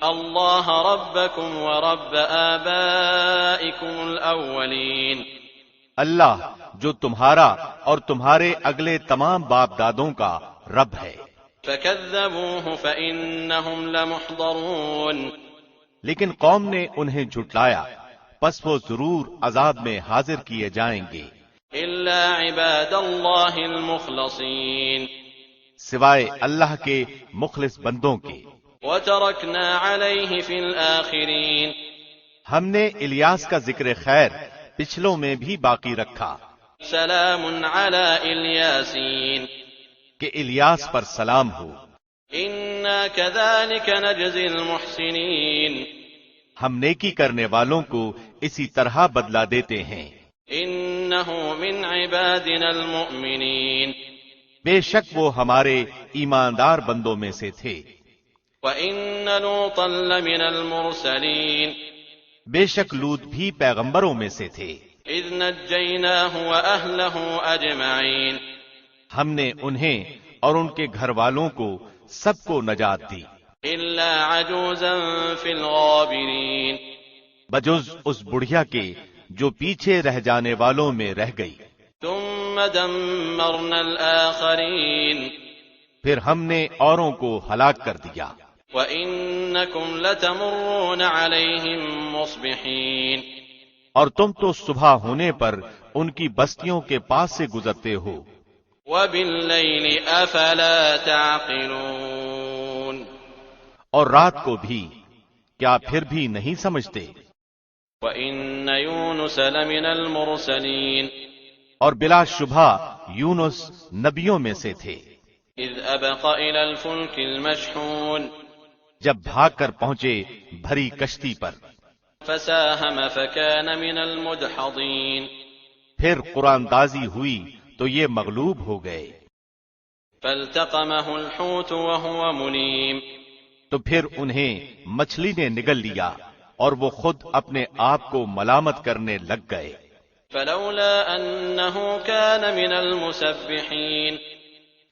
S3: اللہ ربکم ورب آبائکم الاولین،
S2: اللہ جو تمہارا اور تمہارے اگلے تمام باپ دادوں کا رب ہے۔
S3: فکذبوہ فإنہم لمحضرون،
S2: لیکن قوم نے انہیں جھٹلایا، پس وہ ضرور عذاب میں حاضر کیے جائیں گے،
S3: الا عباد اللہ المخلصین،
S2: سوائے اللہ کے مخلص بندوں کے۔
S3: وترکنا علیہ فی الآخرین،
S2: ہم نے الیاس کا ذکر خیر پچھلوں میں بھی باقی رکھا،
S3: سلام علی الیاسین،
S2: کہ الیاس پر سلام ہو۔
S3: انا کذالک نجزی المحسنین،
S2: ہم نیکی کرنے والوں کو اسی طرح بدلہ دیتے ہیں۔
S3: انہ من عبادنا المؤمنین،
S2: بے شک وہ ہمارے ایماندار بندوں میں سے تھے۔
S3: وَإِنَّ لُوطًا لَّمِنَ الْمُرْسَلِينَ،
S2: بے شک لوط بھی پیغمبروں میں سے تھے۔
S3: اِذْ نَجَّيْنَاهُ وَأَهْلَهُ أَجْمَعِينَ،
S2: ہم نے انہیں اور ان کے گھر والوں کو سب کو نجات دی،
S3: إِلَّا عَجُوزًا فِي الْغَابِرِينَ،
S2: بجز اس بڑھیا کے جو پیچھے رہ جانے والوں میں رہ گئی۔
S3: ثُمَّ دَمَّرْنَا الْآخَرِينَ،
S2: پھر ہم نے اوروں کو ہلاک کر دیا۔
S3: وَإِنَّكُمْ لَتَمُرُّونَ عَلَيْهِمْ مُصْبِحِينَ،
S2: اور تم تو صبح ہونے پر ان کی بستیوں کے پاس سے گزرتے ہو۔
S3: وَبِاللَّيْلِ أَفَلَا تَعْقِلُونَ،
S2: اور رات کو بھی، کیا پھر بھی نہیں سمجھتے؟
S3: وَإِنَّ يُونُسَ لَمِنَ الْمُرْسَلِينَ،
S2: اور بلا شبہ یونس نبیوں میں سے تھے۔
S3: إِذْ أَبَقَ إِلَى الْفُلْكِ الْمَشْحُونِ،
S2: جب بھاگ کر پہنچے بھری کشتی پر،
S3: فَسَاهَمَ فَكَانَ مِنَ الْمُدْحَضِينَ،
S2: پھر قرآن دازی ہوئی تو یہ مغلوب ہو گئے۔
S3: فَالْتَقَمَهُ الْحُوتُ وَهُوَ مُلِيمٌ،
S2: تو پھر انہیں مچھلی نے نگل لیا اور وہ خود اپنے آپ کو ملامت کرنے لگ گئے۔
S3: فَلَوْلَا أَنَّهُ كَانَ مِنَ الْمُسَبِّحِينَ،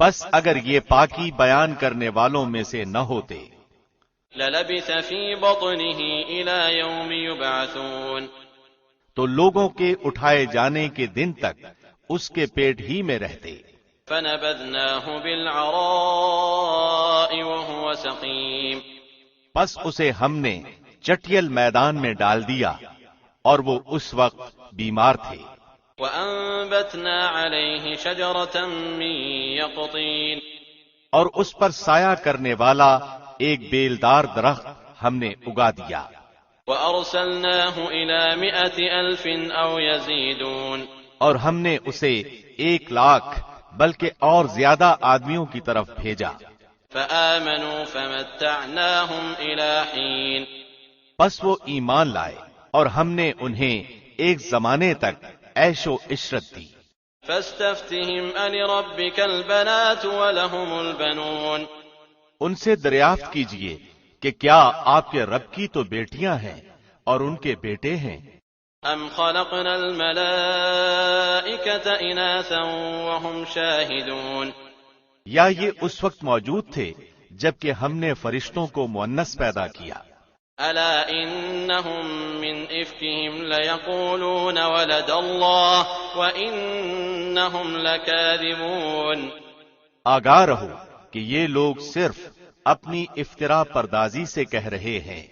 S2: پس اگر یہ پاکی بیان کرنے والوں میں سے نہ ہوتے،
S3: لَلَبِثَ فِي بَطْنِهِ إِلَى يَوْمِ يُبْعَثُونَ،
S2: تو لوگوں کے اٹھائے جانے کے دن تک اس کے پیٹ ہی میں رہتے۔
S3: فَنَبَذْنَاهُ بِالْعَرَاءِ وَهُوَ سَقِيمٌ،
S2: پس اسے ہم نے چٹیل میدان میں ڈال دیا اور وہ اس وقت بیمار تھے۔
S3: وَأَنبَتْنَا عَلَيْهِ شَجَرَةً مِّن يَقْطِينٍ،
S2: اور اس پر سایہ کرنے والا ایک بیلدار درخت ہم نے اگا دیا۔
S3: وَأَرْسَلْنَاهُ إِلَى 100,000 أَوْ يَزِيدُونَ،
S2: اور ہم نے اسے 100,000 بلکہ اور زیادہ آدمیوں کی طرف بھیجا۔
S3: فَآمَنُوا فَمَتَّعْنَاهُمْ إِلَى حِينٍ،
S2: پس وہ ایمان لائے اور ہم نے انہیں ایک زمانے تک عیش و عشرت دی۔
S3: فَاسْتَفْتِهِمْ أَلِرَبِّكَ الْبَنَاتُ وَلَهُمُ الْبَنُونَ،
S2: ان سے دریافت کیجئے کہ کیا آپ کے رب کی تو بیٹیاں ہیں اور ان کے بیٹے ہیں؟
S3: أَمْ خَلَقْنَا الْمَلَائِكَةَ إِنَاثًا وَهُمْ شَاهِدُونَ،
S2: یا یہ اس وقت موجود تھے جبکہ ہم نے فرشتوں کو مؤنث پیدا کیا۔
S3: أَلَا إِنَّهُمْ مِنْ إِفْكِهِمْ لَيَقُولُونَ وَلَدَ اللَّهِ وَإِنَّهُمْ لَكَاذِبُونَ،
S2: آگاہ رہو کہ یہ لوگ صرف اپنی افترا پردازی سے کہہ رہے ہیں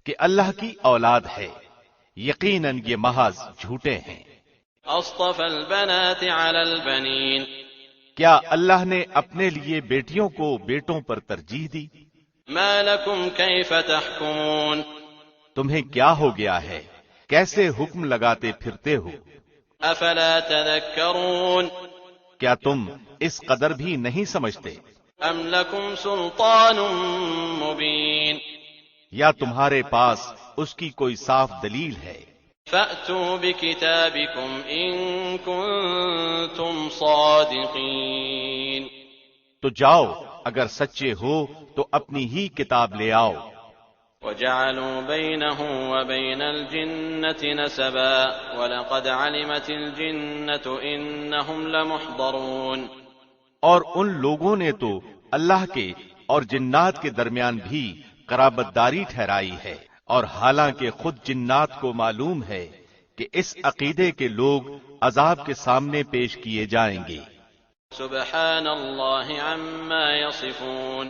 S2: کہ اللہ کی اولاد ہے، یقیناً یہ محض جھوٹے ہیں۔
S3: أَصْطَفَى الْبَنَاتِ عَلَى الْبَنِينَ،
S2: کیا اللہ نے اپنے لیے بیٹیوں کو بیٹوں پر ترجیح دی؟
S3: مَا لَكُمْ كَيْفَ تَحْكُمُونَ،
S2: تمہیں کیا ہو گیا ہے، کیسے حکم لگاتے پھرتے ہو؟
S3: أَفَلَا تَذَكَّرُونَ،
S2: کیا تم اس قدر بھی نہیں سمجھتے؟
S3: أَمْ لَكُمْ سُلْطَانٌ مُبِينٌ،
S2: یا تمہارے پاس اس کی کوئی صاف دلیل ہے؟
S3: فَأْتُوا بِكِتَابِكُمْ إِن كُنتُمْ صَادِقِينَ،
S2: تو جاؤ اگر سچے ہو تو اپنی ہی کتاب لے آؤ۔
S3: وَجَعَلُوا بَيْنَهُ وَبَيْنَ الْجِنَّةِ نَسَبًا وَلَقَدْ عَلِمَتِ الْجِنَّةُ إِنَّهُمْ لَمُحْضَرُونَ،
S2: اور ان لوگوں نے تو اللہ کے اور جنات کے درمیان بھی قرابت داری ٹھہرائی ہے، اور حالانکہ خود جنات کو معلوم ہے کہ اس عقیدے کے لوگ عذاب کے سامنے پیش کیے جائیں گے۔
S3: سبحان اللہ عما یصفون،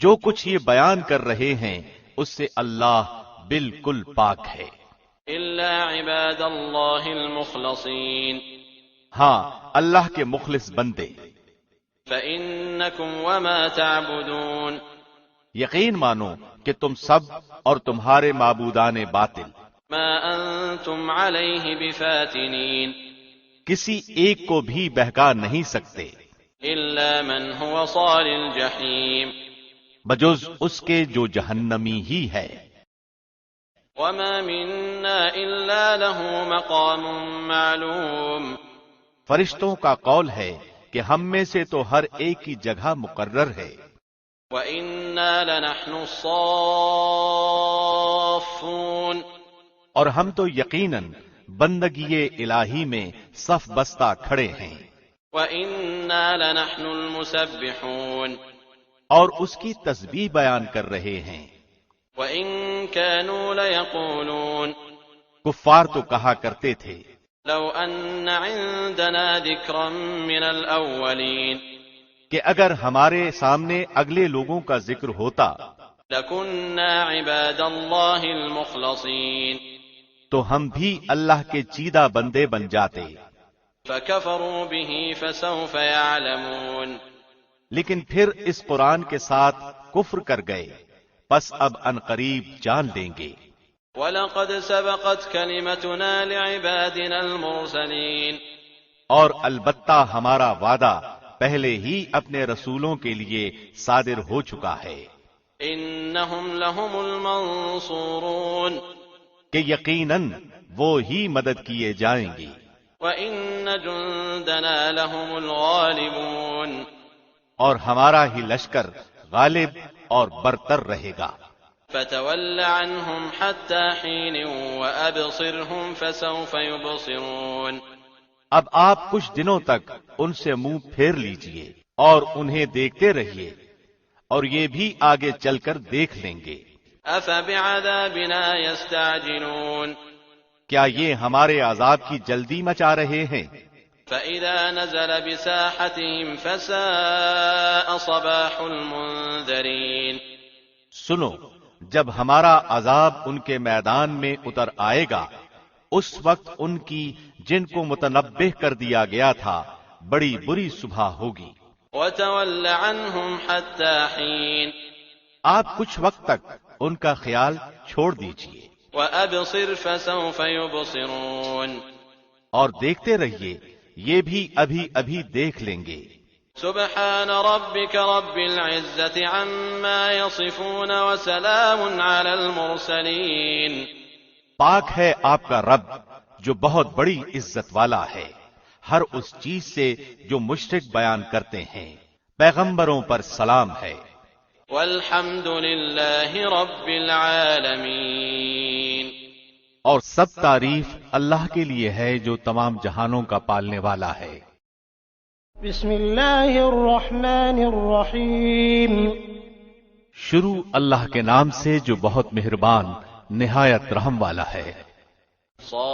S2: جو کچھ یہ بیان کر رہے ہیں اس سے اللہ بالکل پاک ہے،
S3: الا عباد اللہ المخلصین،
S2: ہاں اللہ کے مخلص بندے۔
S3: فإنکم وما تعبدون،
S2: یقین مانو کہ تم سب اور تمہارے معبودان باطل
S3: ما انتم علیہ بفاتنین،
S2: کسی ایک کو بھی بہکا نہیں سکتے
S3: الا من هو صال الجحیم،
S2: بجز اس کے جو جہنمی ہی ہے۔
S3: وما منا الا له مقام معلوم،
S2: فرشتوں کا قول ہے کہ ہم میں سے تو ہر ایک کی جگہ مقرر ہے،
S3: وَإِنَّا لَنَحْنُ الصَّافُّونَ،
S2: اور ہم تو یقیناً بندگی الہی میں صف بستہ کھڑے ہیں،
S3: وَإِنَّا لَنَحْنُ الْمُسَبِّحُونَ،
S2: اور اس کی تسبیح بیان کر رہے ہیں۔
S3: وَإِن كَانُوا لَيَقُولُونَ،
S2: کفار تو کہا کرتے تھے
S3: لَوْ أَنَّ عِندَنَا ذِكْرًا مِّنَ الْأَوَّلِينَ،
S2: کہ اگر ہمارے سامنے اگلے لوگوں کا ذکر ہوتا
S3: لَكُنَّا عِبَادَ اللَّهِ الْمُخْلَصِينَ،
S2: تو ہم بھی اللہ کے چیدہ بندے بن جاتے،
S3: فَكَفَرُوا بِهِ فَسَوْفَ يَعْلَمُونَ،
S2: لیکن پھر اس قرآن کے ساتھ کفر کر گئے، پس اب عنقریب جان لیں گے۔
S3: وَلَقَدْ سَبَقَتْ كَلِمَتُنَا لِعِبَادِنَا الْمُرْسَلِينَ،
S2: اور البتہ ہمارا وعدہ پہلے ہی اپنے رسولوں کے لیے صادر ہو چکا ہے
S3: إِنَّهُمْ لَهُمُ الْمَنصُورُونَ،
S2: کہ یقیناً وہ ہی مدد کیے جائیں گے،
S3: وَإِنَّ جُندَنَا لَهُمُ الْغَالِبُونَ،
S2: اور ہمارا ہی لشکر غالب اور برتر رہے گا۔
S3: فَتَوَلَّ عَنْهُمْ حَتَّى حِينٍ وَأَبْصِرْهُمْ فَسَوْفَ يُبْصِرُونَ،
S2: اب آپ کچھ دنوں تک ان سے منہ پھیر لیجئے اور انہیں دیکھتے رہیے، اور یہ بھی آگے چل کر دیکھ لیں گے۔
S3: أَفَبِعَذَابِنَا يَسْتَعْجِلُونَ،
S2: کیا یہ ہمارے عذاب کی جلدی مچا رہے ہیں؟
S3: فَإِذَا نَزَلَ بِسَاحَتِهِمْ فَسَاءَ صَبَاحُ الْمُنذَرِينَ،
S2: سنو، جب ہمارا عذاب ان کے میدان میں اتر آئے گا، اس وقت ان کی جن کو متنبہ کر دیا گیا تھا بڑی بری صبح ہوگی۔
S3: وَتَوَلَّ عَنْهُمْ حَتَّى حِينٍ،
S2: آپ کچھ وقت تک ان کا خیال چھوڑ دیجئے
S3: وَأَبْصِرْ فَسَوْفَ يُبْصِرُونَ،
S2: اور دیکھتے رہیے، یہ بھی ابھی ابھی دیکھ لیں گے۔
S3: سبحان ربك رب العزة عما يصفون وسلام على المرسلين،
S2: پاک ہے آپ کا رب جو بہت بڑی عزت والا ہے ہر اس چیز سے جو مشرک بیان کرتے ہیں، پیغمبروں پر سلام ہے۔
S3: والحمد لله رب العالمين،
S2: اور سب تعریف اللہ کے لیے ہے جو تمام جہانوں کا پالنے والا ہے۔
S1: بسم اللہ الرحمن الرحیم،
S2: شروع اللہ کے نام سے جو بہت مہربان نہایت رحم والا ہے۔
S3: صاد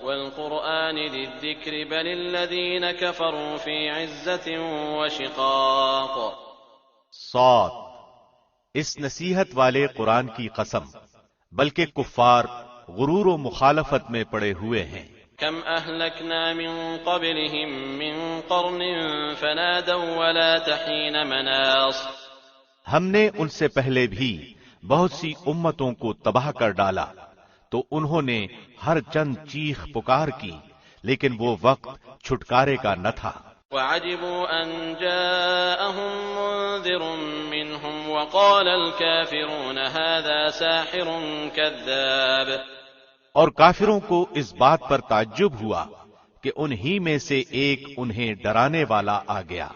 S3: والقرآن ذی الذکر بل الذین کفروا فی عزت وشقاق،
S2: صاد، اس نصیحت والے قرآن کی قسم، بلکہ کفار غرور و مخالفت میں پڑے ہوئے ہیں۔
S3: کم اہلکنا من قبلہم من قرن فنادوا ولا تحین مناص،
S2: ہم نے ان سے پہلے بھی بہت سی امتوں کو تباہ کر ڈالا تو انہوں نے ہر چند چیخ پکار کی، لیکن وہ وقت چھٹکارے کا نہ تھا۔
S3: وعجبوا ان جاءهم منذر منهم وقال الكافرون هذا ساحر كذاب،
S2: اور کافروں کو اس بات پر تعجب ہوا کہ انہی میں سے ایک انہیں ڈرانے والا آ گیا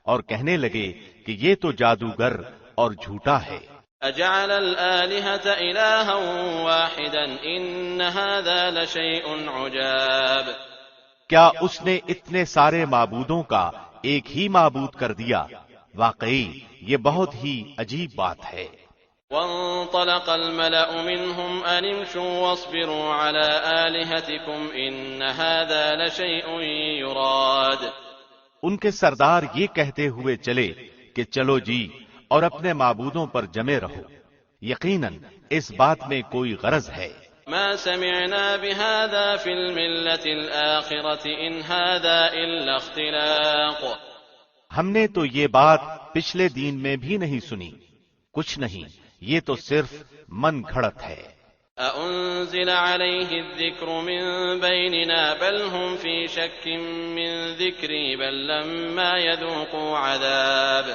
S2: اور کہنے لگے کہ یہ تو جادوگر اور جھوٹا ہے۔
S3: اجعل الآلهة إلها واحدا ان هذا لشيء عجاب،
S2: کیا اس نے اتنے سارے معبودوں کا ایک ہی معبود کر دیا؟ واقعی یہ بہت ہی عجیب بات ہے۔
S3: وانطلق الملأ منهم أن امشوا واصبروا على آلهتكم إن هذا لشيء يراد۔
S2: ان کے سردار یہ کہتے ہوئے چلے کہ چلو جی اور اپنے معبودوں پر جمے رہو، یقیناً اس بات میں کوئی غرض ہے۔
S3: ما سمعنا بهذا في الملة الآخرة إن هذا إلا اختلاق۔
S2: ہم نے تو یہ بات پچھلے دین میں بھی نہیں سنی، کچھ نہیں، یہ تو صرف من گھڑت ہے۔
S3: أأنزل عليه الذكر من بيننا بل هم في شك من ذكري بل لما يذوقوا عذاب۔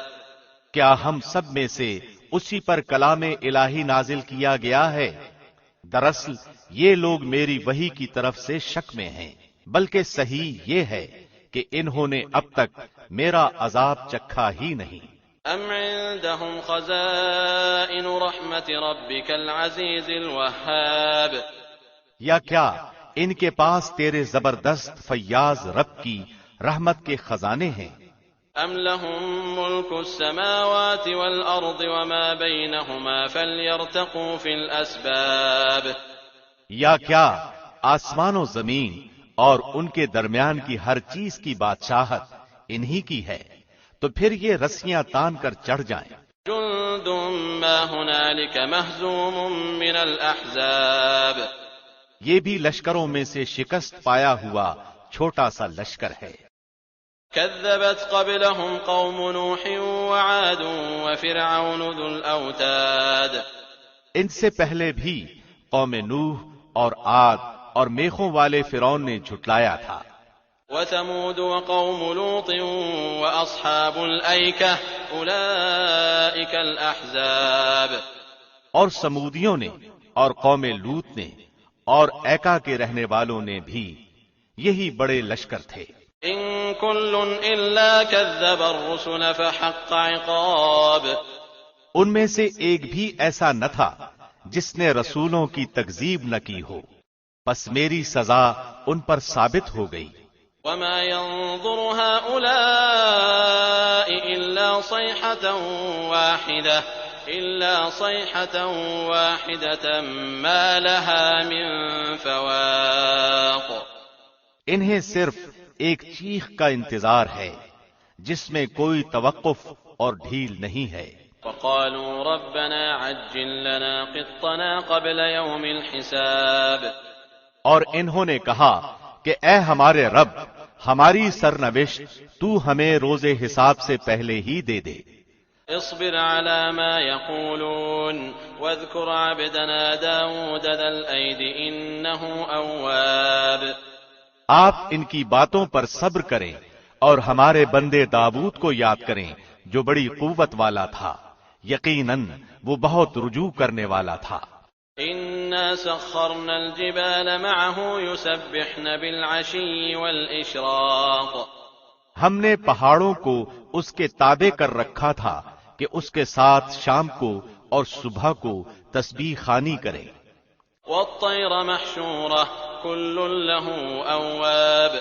S2: کیا ہم سب میں سے اسی پر کلام الہی نازل کیا گیا ہے؟ دراصل یہ لوگ میری وحی کی طرف سے شک میں ہیں، بلکہ صحیح یہ ہے کہ انہوں نے اب تک میرا عذاب چکھا ہی نہیں۔
S3: أم عندهم خزائن رحمة ربك العزيز الوهاب۔
S2: یا کیا ان کے پاس تیرے زبردست فیاض رب کی رحمت کے خزانے ہیں؟
S3: أم لهم ملك السماوات والأرض وما بينهما فليرتقوا في الأسباب۔
S2: یا کیا آسمان و زمین اور ان کے درمیان کی ہر چیز کی بادشاہت انہی کی ہے، تو پھر یہ رسیاں تان کر چڑھ جائیں۔
S3: جند ما هنالك مهزوم من الأحزاب۔
S2: یہ بھی لشکروں میں سے شکست پایا ہوا چھوٹا سا لشکر ہے۔
S3: كذبت قبلهم قوم نوح وعاد وفرعون ذو الأوتاد۔
S2: ان سے پہلے بھی قوم نوح اور عاد اور میخوں والے فرعون نے جھٹلایا تھا۔
S3: وثمود وقوم لوط وأصحاب الأيكة أولئك الأحزاب۔
S2: اور سمودیوں نے اور قوم لوط نے اور ایکا کے رہنے والوں نے بھی یہی بڑے لشکر تھے۔
S3: إن كل إلا كذب الرسل فحق عقاب۔
S2: ان میں سے ایک بھی ایسا نہ تھا جس نے رسولوں کی تکذیب نہ کی ہو، پس میری سزا ان پر ثابت ہو گئی۔
S3: وما ينظر هؤلاء إلا صيحة واحدة ما لها من فواق۔
S2: انہیں صرف ایک چیخ کا انتظار ہے جس میں کوئی توقف اور ڈھیل نہیں ہے۔
S3: وقالوا ربنا عجل لنا قطنا قبل يوم الحساب۔
S2: اور انہوں نے کہا کہ اے ہمارے رب، ہماری سرنوشت تو ہمیں روز حساب سے پہلے ہی دے دے۔
S3: اصبر على ما يقولون واذكر عبدنا داود ذا الأيد إنه أواب۔
S2: آپ ان کی باتوں پر صبر کریں اور ہمارے بندے داؤد کو یاد کریں جو بڑی قوت والا تھا، یقیناً وہ بہت رجوع کرنے والا تھا۔
S3: إنا سخرنا الجبال معه يسبحن بالعشي والإشراق۔
S2: ہم نے پہاڑوں کو اس کے تابع کر رکھا تھا کہ اس کے ساتھ شام کو اور صبح کو تسبیح خوانی کریں۔
S3: والطير محشورة كل له أواب۔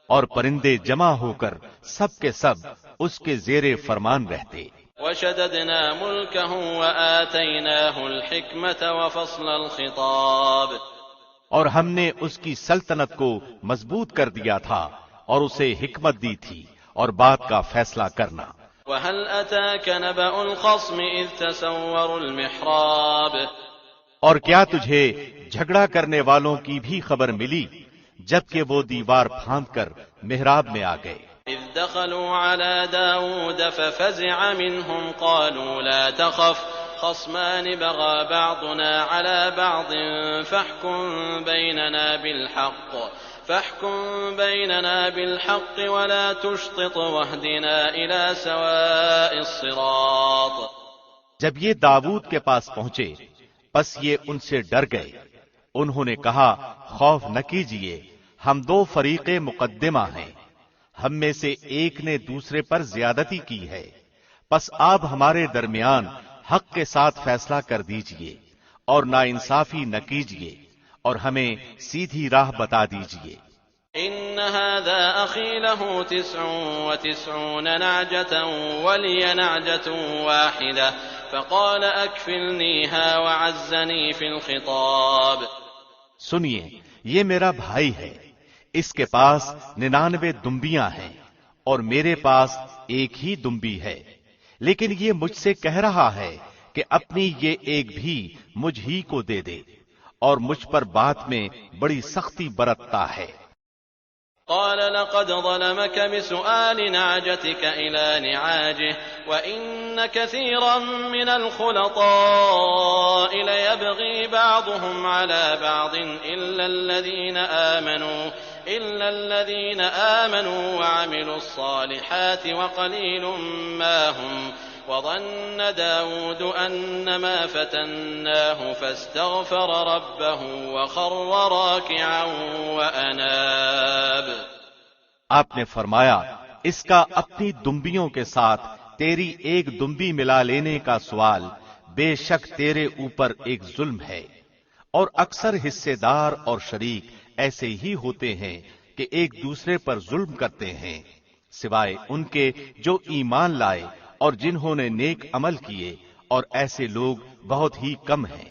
S2: اور پرندے جمع ہو کر سب کے سب اس کے زیر فرمان رہتے۔
S3: وشددنا ملكه وآتيناه الحكمة وفصل الخطاب۔
S2: اور ہم نے اس کی سلطنت کو مضبوط کر دیا تھا اور اسے حکمت دی تھی اور بات کا فیصلہ کرنا۔
S3: وهل أتاك نبأ الخصم إذ تسوروا المحراب۔
S2: اور کیا تجھے جھگڑا کرنے والوں کی بھی خبر ملی جبکہ وہ دیوار پھاند کر محراب میں آ گئے؟
S3: إذ دخلوا على داود ففزع منهم قالوا لا تخف خصمان بغى بعضنا على بعض فاحكم بيننا بالحق ولا تشطط واهدنا إلى سواء الصراط۔
S2: جب یہ داؤد کے پاس پہنچے پس یہ ان سے ڈر گئے۔ انہوں نے کہا خوف نہ کیجیے، ہم دو فریق مقدمہ ہیں، ہم میں سے ایک نے دوسرے پر زیادتی کی ہے، پس آپ ہمارے درمیان حق کے ساتھ فیصلہ کر دیجئے اور ناانصافی نہ کیجیے اور ہمیں سیدھی راہ بتا دیجئے۔
S3: إن هذا أخي له 99 نعجة ولي نعجة واحدة فقال أكفلنيها وعزني في الخطاب.
S2: سنیے، یہ میرا بھائی ہے، اس کے پاس 99 دمبیاں ہیں اور میرے پاس ایک ہی دمبی ہے، لیکن یہ مجھ سے کہہ رہا ہے کہ اپنی یہ ایک بھی مجھ ہی کو دے دے، اور مجھ پر بات میں بڑی سختی برتتا ہے۔
S3: قال لقد ظلمك بسؤال نعجتك إلى نعاجه وإن كثيرا من الخلطاء ليبغي بعضهم على بعض إلا الذين آمنوا وعملوا الصالحات وقليل ما هم وظن داود أنما فتناه فاستغفر ربه وخر راكعا وأناب۔
S2: آپ نے فرمایا، اس کا اپنی دمبیوں کے ساتھ تیری ایک دمبی ملا لینے کا سوال بے شک تیرے اوپر ایک ظلم ہے، اور اکثر حصے دار اور شریک ایسے ہی ہوتے ہیں کہ ایک دوسرے پر ظلم کرتے ہیں، سوائے ان کے جو ایمان لائے اور جنہوں نے نیک عمل کیے، اور ایسے لوگ بہت ہی کم ہیں۔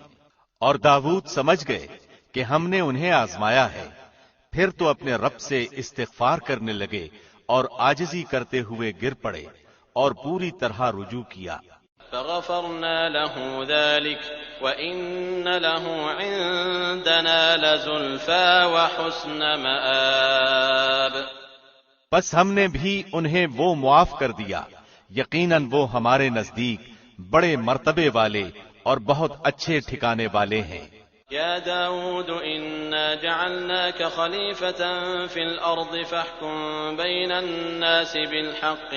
S2: اور داؤد سمجھ گئے کہ ہم نے انہیں آزمایا ہے، پھر تو اپنے رب سے استغفار کرنے لگے اور عاجزی کرتے ہوئے گر پڑے اور پوری طرح رجوع کیا۔
S3: فغفرنا له ذلك وإن له عندنا لزلفى وحسن مآب۔
S2: بس ہم نے بھی انہیں وہ معاف کر دیا، یقیناً وہ ہمارے نزدیک بڑے مرتبے والے اور بہت اچھے ٹھکانے والے ہیں۔
S3: يا داود إنا جعلناك خليفة في الأرض فاحكم بين الناس بالحق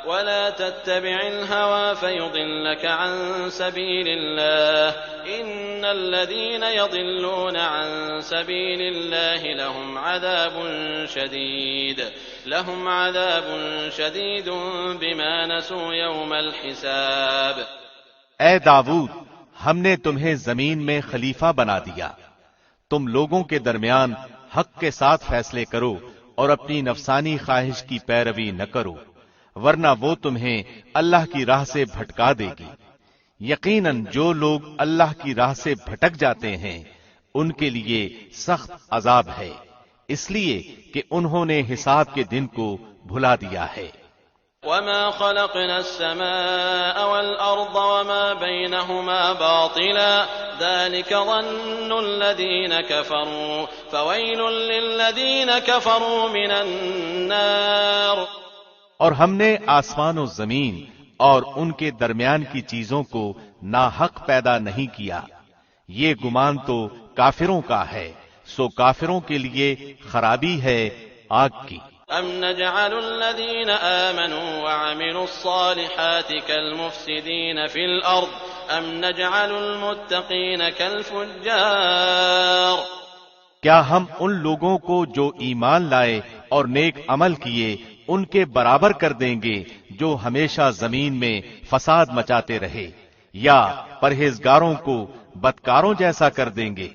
S3: ولا تتبع الهوى فيضلك عن سبيل الله إن الذين يضلون عن سبيل الله لهم عذاب شديد بما نسوا يوم الحساب۔
S2: اے داؤد، ہم نے تمہیں زمین میں خلیفہ بنا دیا، تم لوگوں کے درمیان حق کے ساتھ فیصلے کرو اور اپنی نفسانی خواہش کی پیروی نہ کرو، ورنہ وہ تمہیں اللہ کی راہ سے بھٹکا دے گی۔ یقیناً جو لوگ اللہ کی راہ سے بھٹک جاتے ہیں ان کے لیے سخت عذاب ہے، اس لیے کہ انہوں نے حساب کے دن کو بھلا دیا ہے۔
S3: وما خلقنا السماء والأرض وما بينهما باطلا ذلك ظن الذين كفروا فويل للذين كفروا من النار۔
S2: اور ہم نے آسمان و زمین اور ان کے درمیان کی چیزوں کو ناحق پیدا نہیں کیا، یہ گمان تو کافروں کا ہے، سو کافروں کے لیے خرابی ہے آگ کی۔
S3: ام نجعل الذين آمنوا وعملوا الصالحات كالمفسدين في الأرض ام نجعل المتقين كالفجار۔
S2: کیا ہم ان لوگوں کو جو ایمان لائے اور نیک عمل کیے ان کے برابر کر دیں گے جو ہمیشہ زمین میں فساد مچاتے رہے، یا پرہیزگاروں کو بدکاروں جیسا کر دیں گے؟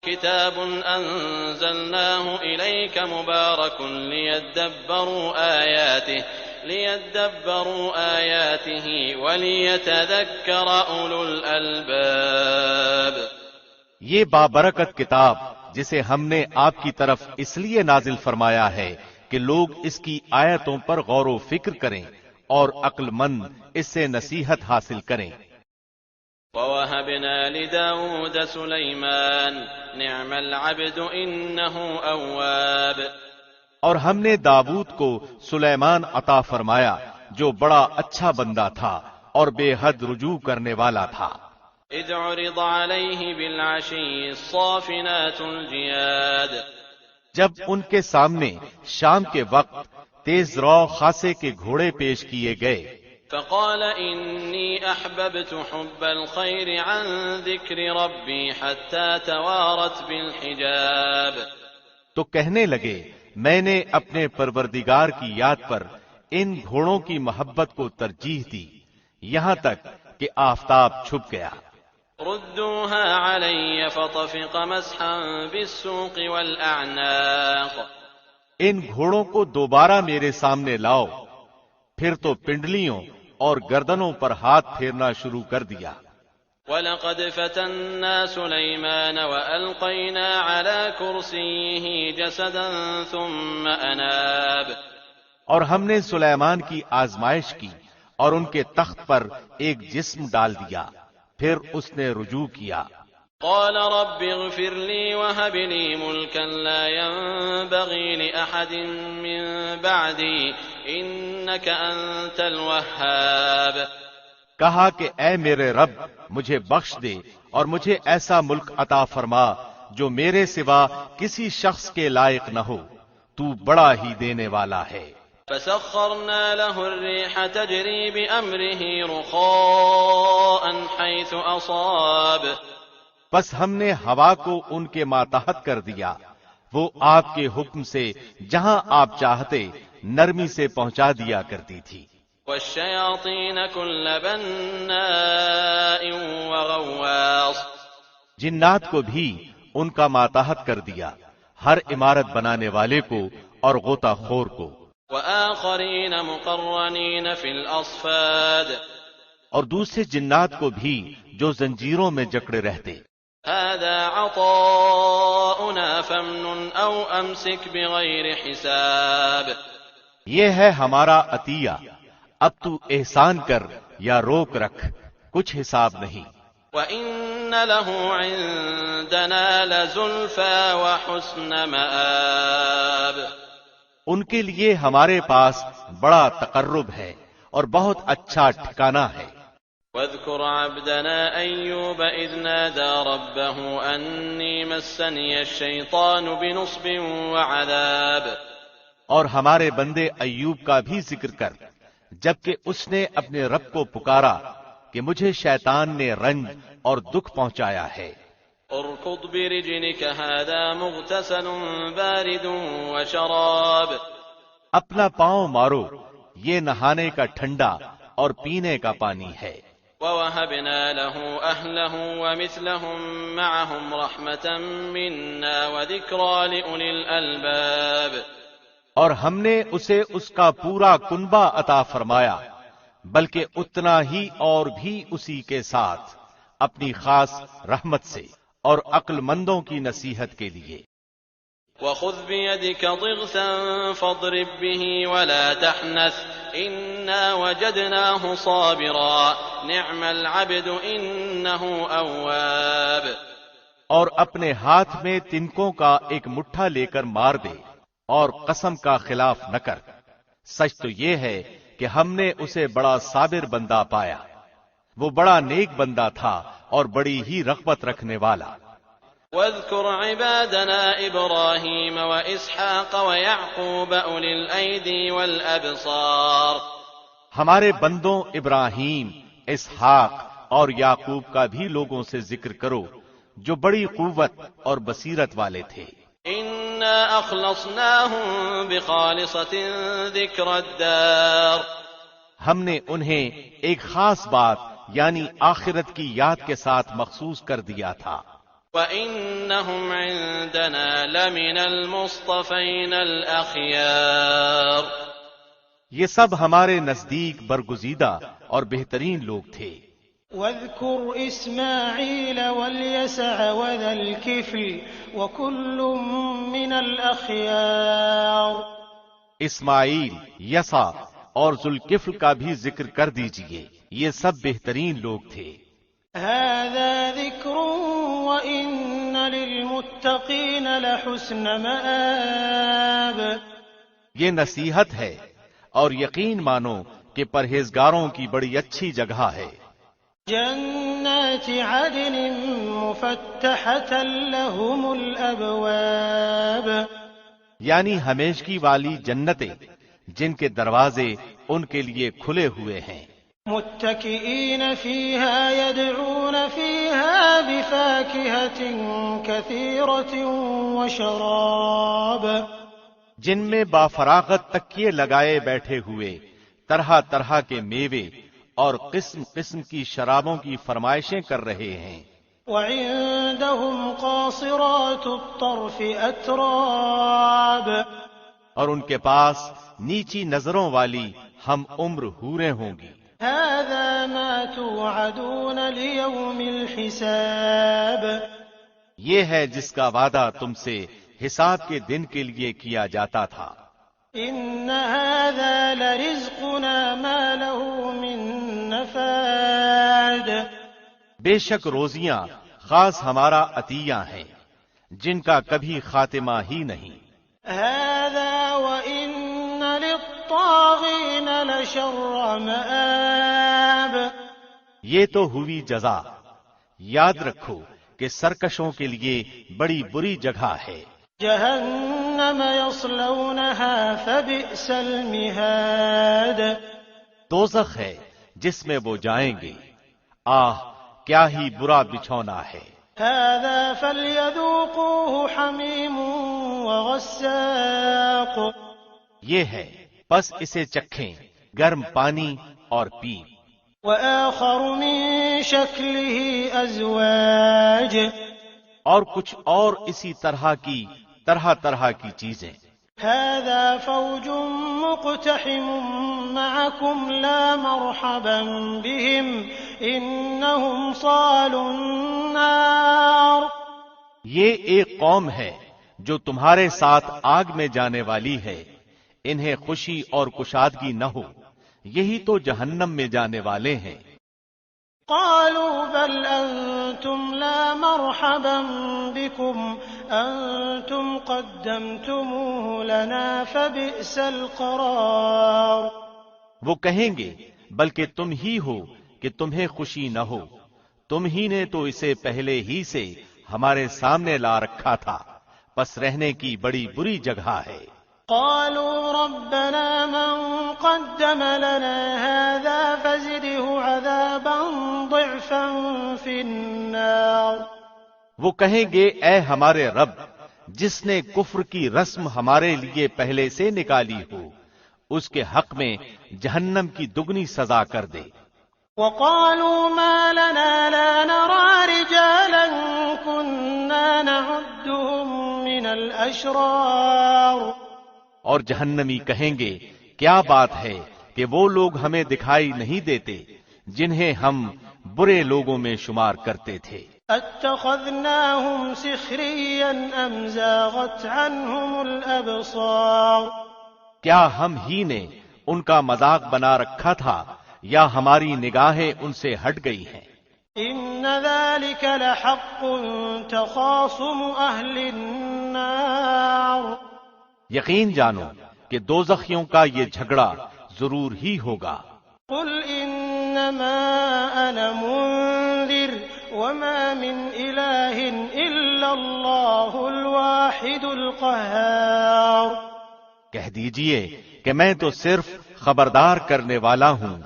S3: كتاب أنزلناه إليك مبارك ليدبروا آياته وليتذكر أولو الألباب۔
S2: یہ بابرکت کتاب جسے ہم نے آپ کی طرف اس لیے نازل فرمایا ہے کہ لوگ اس کی آیتوں پر غور و فکر کریں اور عقل مند اس سے نصیحت حاصل کریں۔
S3: وَوَهَبْنَا لِدَاوُودَ سُلَيْمَانَ نِعْمَ الْعَبْدُ إِنَّهُ أَوَّابٌ۔ اور ہم نے داؤد کو سلیمان عطا فرمایا جو بڑا اچھا بندہ تھا اور بے حد رجوع کرنے والا تھا۔ إِذْ عُرِضَ عَلَيْهِ بِالْعَشِيِّ الصَّافِنَاتُ الْجِيَادُ۔
S2: جب ان کے سامنے شام کے وقت تیز رو خاصے کے گھوڑے پیش کیے گئے،
S3: فقال إني أحببت حب الخير عن ذكر ربي حتى توارت بالحجاب۔
S2: تو کہنے لگے میں نے اپنے پروردگار کی یاد پر ان گھوڑوں کی محبت کو ترجیح دی یہاں تک کہ آفتاب چھپ گیا۔
S3: ردوها علي فطفق مسحا بالسوق والأعناق.
S2: ان گھوڑوں کو دوبارہ میرے سامنے لاؤ. پھر تو پنڈلیوں اور گردنوں پر ہاتھ پھیرنا شروع کر دیا.
S3: وَلَقَدْ فَتَنَّا سُلَيْمَانَ وَأَلْقَيْنَا عَلَى كُرْسِيِّهِ جَسَدًا ثُمَّ أَنَابَ.
S2: اور ہم نے سلیمان کی آزمائش کی اور ان کے تخت پر ایک جسم ڈال دیا، پھر اس نے رجوع کیا.
S3: قال رب اغفر لي وهب لي ملكا لا ينبغي لأحد من بعدي إنك أنت الوهاب.
S2: کہا کہ اے میرے رب مجھے بخش دے اور مجھے ایسا ملک عطا فرما جو میرے سوا کسی شخص کے لائق نہ ہو، تو بڑا ہی دینے والا ہے.
S3: فسخرنا له الريح تجري بأمره رخاء حيث أصاب.
S2: بس ہم نے ہوا کو ان کے ماتحت کر دیا، وہ آپ کے حکم سے جہاں آپ چاہتے نرمی سے پہنچا دیا کرتی تھی.
S3: والشياطين كل بناء وغواص.
S2: جنات کو بھی ان کا ماتحت کر دیا، ہر عمارت بنانے والے کو اور غوطہ خور کو.
S3: وآخرين مقرنين في الأصفاد.
S2: اور دوسرے جنات کو بھی جو زنجیروں میں جکڑے رہتے.
S3: هذا عطاؤنا فامنن أو أمسك بغير حساب.
S2: یہ ہے ہمارا عطیہ، اب تو احسان کر یا روک رکھ، کچھ حساب نہیں.
S3: وَإِنَّ لَهُ عِندَنَا لَزُلْفَىٰ وَحُسْنَ مَآبٍ.
S2: ان کے لیے ہمارے پاس بڑا تقرب ہے اور بہت اچھا ٹھکانہ ہے.
S3: وَاذْكُرْ عَبْدَنَا أَيُّوبَ إِذْ نَادَىٰ رَبَّهُ أَنِّي مَسَّنِيَ الشَّيْطَانُ بِنُصْبٍ وَعَذَابٍ.
S2: اور ہمارے بندے ایوب کا بھی ذکر کر، جبکہ اس نے اپنے رب کو پکارا کہ مجھے شیطان نے رنج اور دکھ پہنچایا ہے.
S3: اركض برجلك هذا مغتسل بارد وشراب.
S2: اپنا پاؤں مارو، یہ نہانے کا ٹھنڈا اور پینے کا پانی ہے.
S3: ووهبنا له أهله ومثلهم معهم رحمة منا وذكرى لأولي الألباب.
S2: اور ہم نے اسے اس کا پورا کنبہ عطا فرمایا، بلکہ اتنا ہی اور بھی اسی کے ساتھ اپنی خاص رحمت سے اور عقل مندوں کی نصیحت کے لیے.
S3: وَخُذْ بِيَدِكَ ضِغْثًا فَاضْرِبْ بِهِ وَلَا تَحْنَثْ إِنَّا وَجَدْنَاهُ صَابِرًا نِعْمَ الْعَبْدُ إِنَّهُ أَوَّابٌ.
S2: اور اپنے ہاتھ میں تنکوں کا ایک مٹھا لے کر مار دے اور قسم کا خلاف نہ کر. سچ تو یہ ہے کہ ہم نے اسے بڑا صابر بندہ پایا، وہ بڑا نیک بندہ تھا اور بڑی ہی رغبت رکھنے والا.
S3: واذكر عبادنا إبراهيم وإسحاق ويعقوب أولي الأيدي والأبصار.
S2: ہمارے بندوں ابراہیم، اسحاق اور یعقوب کا بھی لوگوں سے ذکر کرو جو بڑی قوت اور بصیرت والے تھے.
S3: إنا أخلصناهم بخالصة ذكر الدار.
S2: ہم نے انہیں ایک خاص بات یعنی آخرت کی یاد کے ساتھ مخصوص کر دیا تھا.
S3: وَإِنَّهُمْ عِندَنَا لَمِنَ الْمُصْطَفَيْنَ الْأَخْيَارِ.
S2: یہ سب ہمارے نزدیک برگزیدہ اور بہترین لوگ تھے.
S1: واذكر إسماعيل واليسع وذا الكفل وكل من الأخيار.
S2: اسماعیل، یسع اور ذوالکفل کا بھی ذکر کر دیجئے، یہ سب بہترین لوگ تھے.
S1: هذا ذكر وإن للمتقين لحسن مآب.
S2: یہ نصیحت ہے اور یقین مانو کہ پرہیزگاروں کی بڑی اچھی جگہ ہے.
S1: جنات عدن مفتحة لهم الأبواب.
S2: یعنی ہمیشگی والی جنتیں جن کے دروازے ان کے لیے کھلے ہوئے ہیں.
S1: متكئين فيها يدعون فيها بفاكهة كثيرة وشراب.
S2: جن میں بافراغت تکیے لگائے بیٹھے ہوئے طرح طرح کے میوے اور قسم قسم کی شرابوں کی فرمائشیں کر رہے ہیں.
S1: وعندهم قاصرات الطرف أتراب،
S2: اور ان کے پاس نیچی نظروں والی ہم عمر حوریں ہوں گی۔
S1: هذا ما توعدون ليوم الحساب،
S2: یہ ہے جس کا وعدہ تم سے حساب کے دن کے لیے کیا جاتا تھا۔
S1: إن هذا لرزقنا ما له من نفاد،
S2: بے شک روزیاں خاص ہمارا عطیہ ہیں جن کا کبھی خاتمہ ہی نہیں۔
S1: هذا وإن للطاغين لشر مآب،
S2: یہ تو ہوئی جزا، یاد رکھو کہ سرکشوں کے لیے بڑی بری جگہ ہے۔
S1: جهنم يصلونها فبئس المهاد،
S2: دوزخ ہے جس میں وہ جائیں گے، آہ کیا ہی برا بچھونا ہے۔
S1: هذا فليذوقوه حميم وغساق،
S2: یہ ہے پس اسے چکھیں گرم پانی اور پیپ۔
S1: وآخر من شكله أزواج،
S2: اور کچھ اور اسی طرح کی چیزیں۔
S1: هذا فوج مقتحم معكم لا مرحبا بهم إنهم صالوا النار،
S2: یہ ایک قوم ہے جو تمہارے ساتھ آگ میں جانے والی ہے، انہیں خوشی اور کشادگی نہ ہو، یہی تو جہنم میں جانے والے ہیں۔
S1: قالوا بل أنتم لا مرحبا بكم أنتم قدمتموه لنا فبئس القرار،
S2: وہ کہیں گے بلکہ تم ہی ہو کہ تمہیں خوشی نہ ہو، تم ہی نے تو اسے پہلے ہی سے ہمارے سامنے لا رکھا تھا، پس رہنے کی بڑی بری جگہ ہے۔
S1: قالوا ربنا من قدم لنا هذا فزده عذابا ضعفا في النار،
S2: وہ کہیں گے اے ہمارے رب جس نے کفر کی رسم ہمارے لیے پہلے سے نکالی ہو، اس کے حق میں جہنم کی دگنی سزا کر دے۔
S1: وقالوا ما لنا لا نرى رجالا كنا نعدهم من الأشرار،
S2: اور جہنمی کہیں گے کیا بات ہے کہ وہ لوگ ہمیں دکھائی نہیں دیتے جنہیں ہم برے لوگوں میں شمار کرتے تھے۔
S1: اتخذناهم سخريا ام زاغت عنهم الابصار،
S2: کیا ہم ہی نے ان کا مذاق بنا رکھا تھا یا ہماری نگاہیں ان سے ہٹ گئی ہیں؟
S1: ان ذلك لحق تخاصم اهل النار،
S2: یقین جانو کہ دوزخیوں کا یہ جھگڑا ضرور ہی ہوگا۔
S1: قل انما انا منذر وما من اله الا الله الواحد القهار،
S2: کہہ دیجئے کہ میں تو صرف خبردار کرنے والا ہوں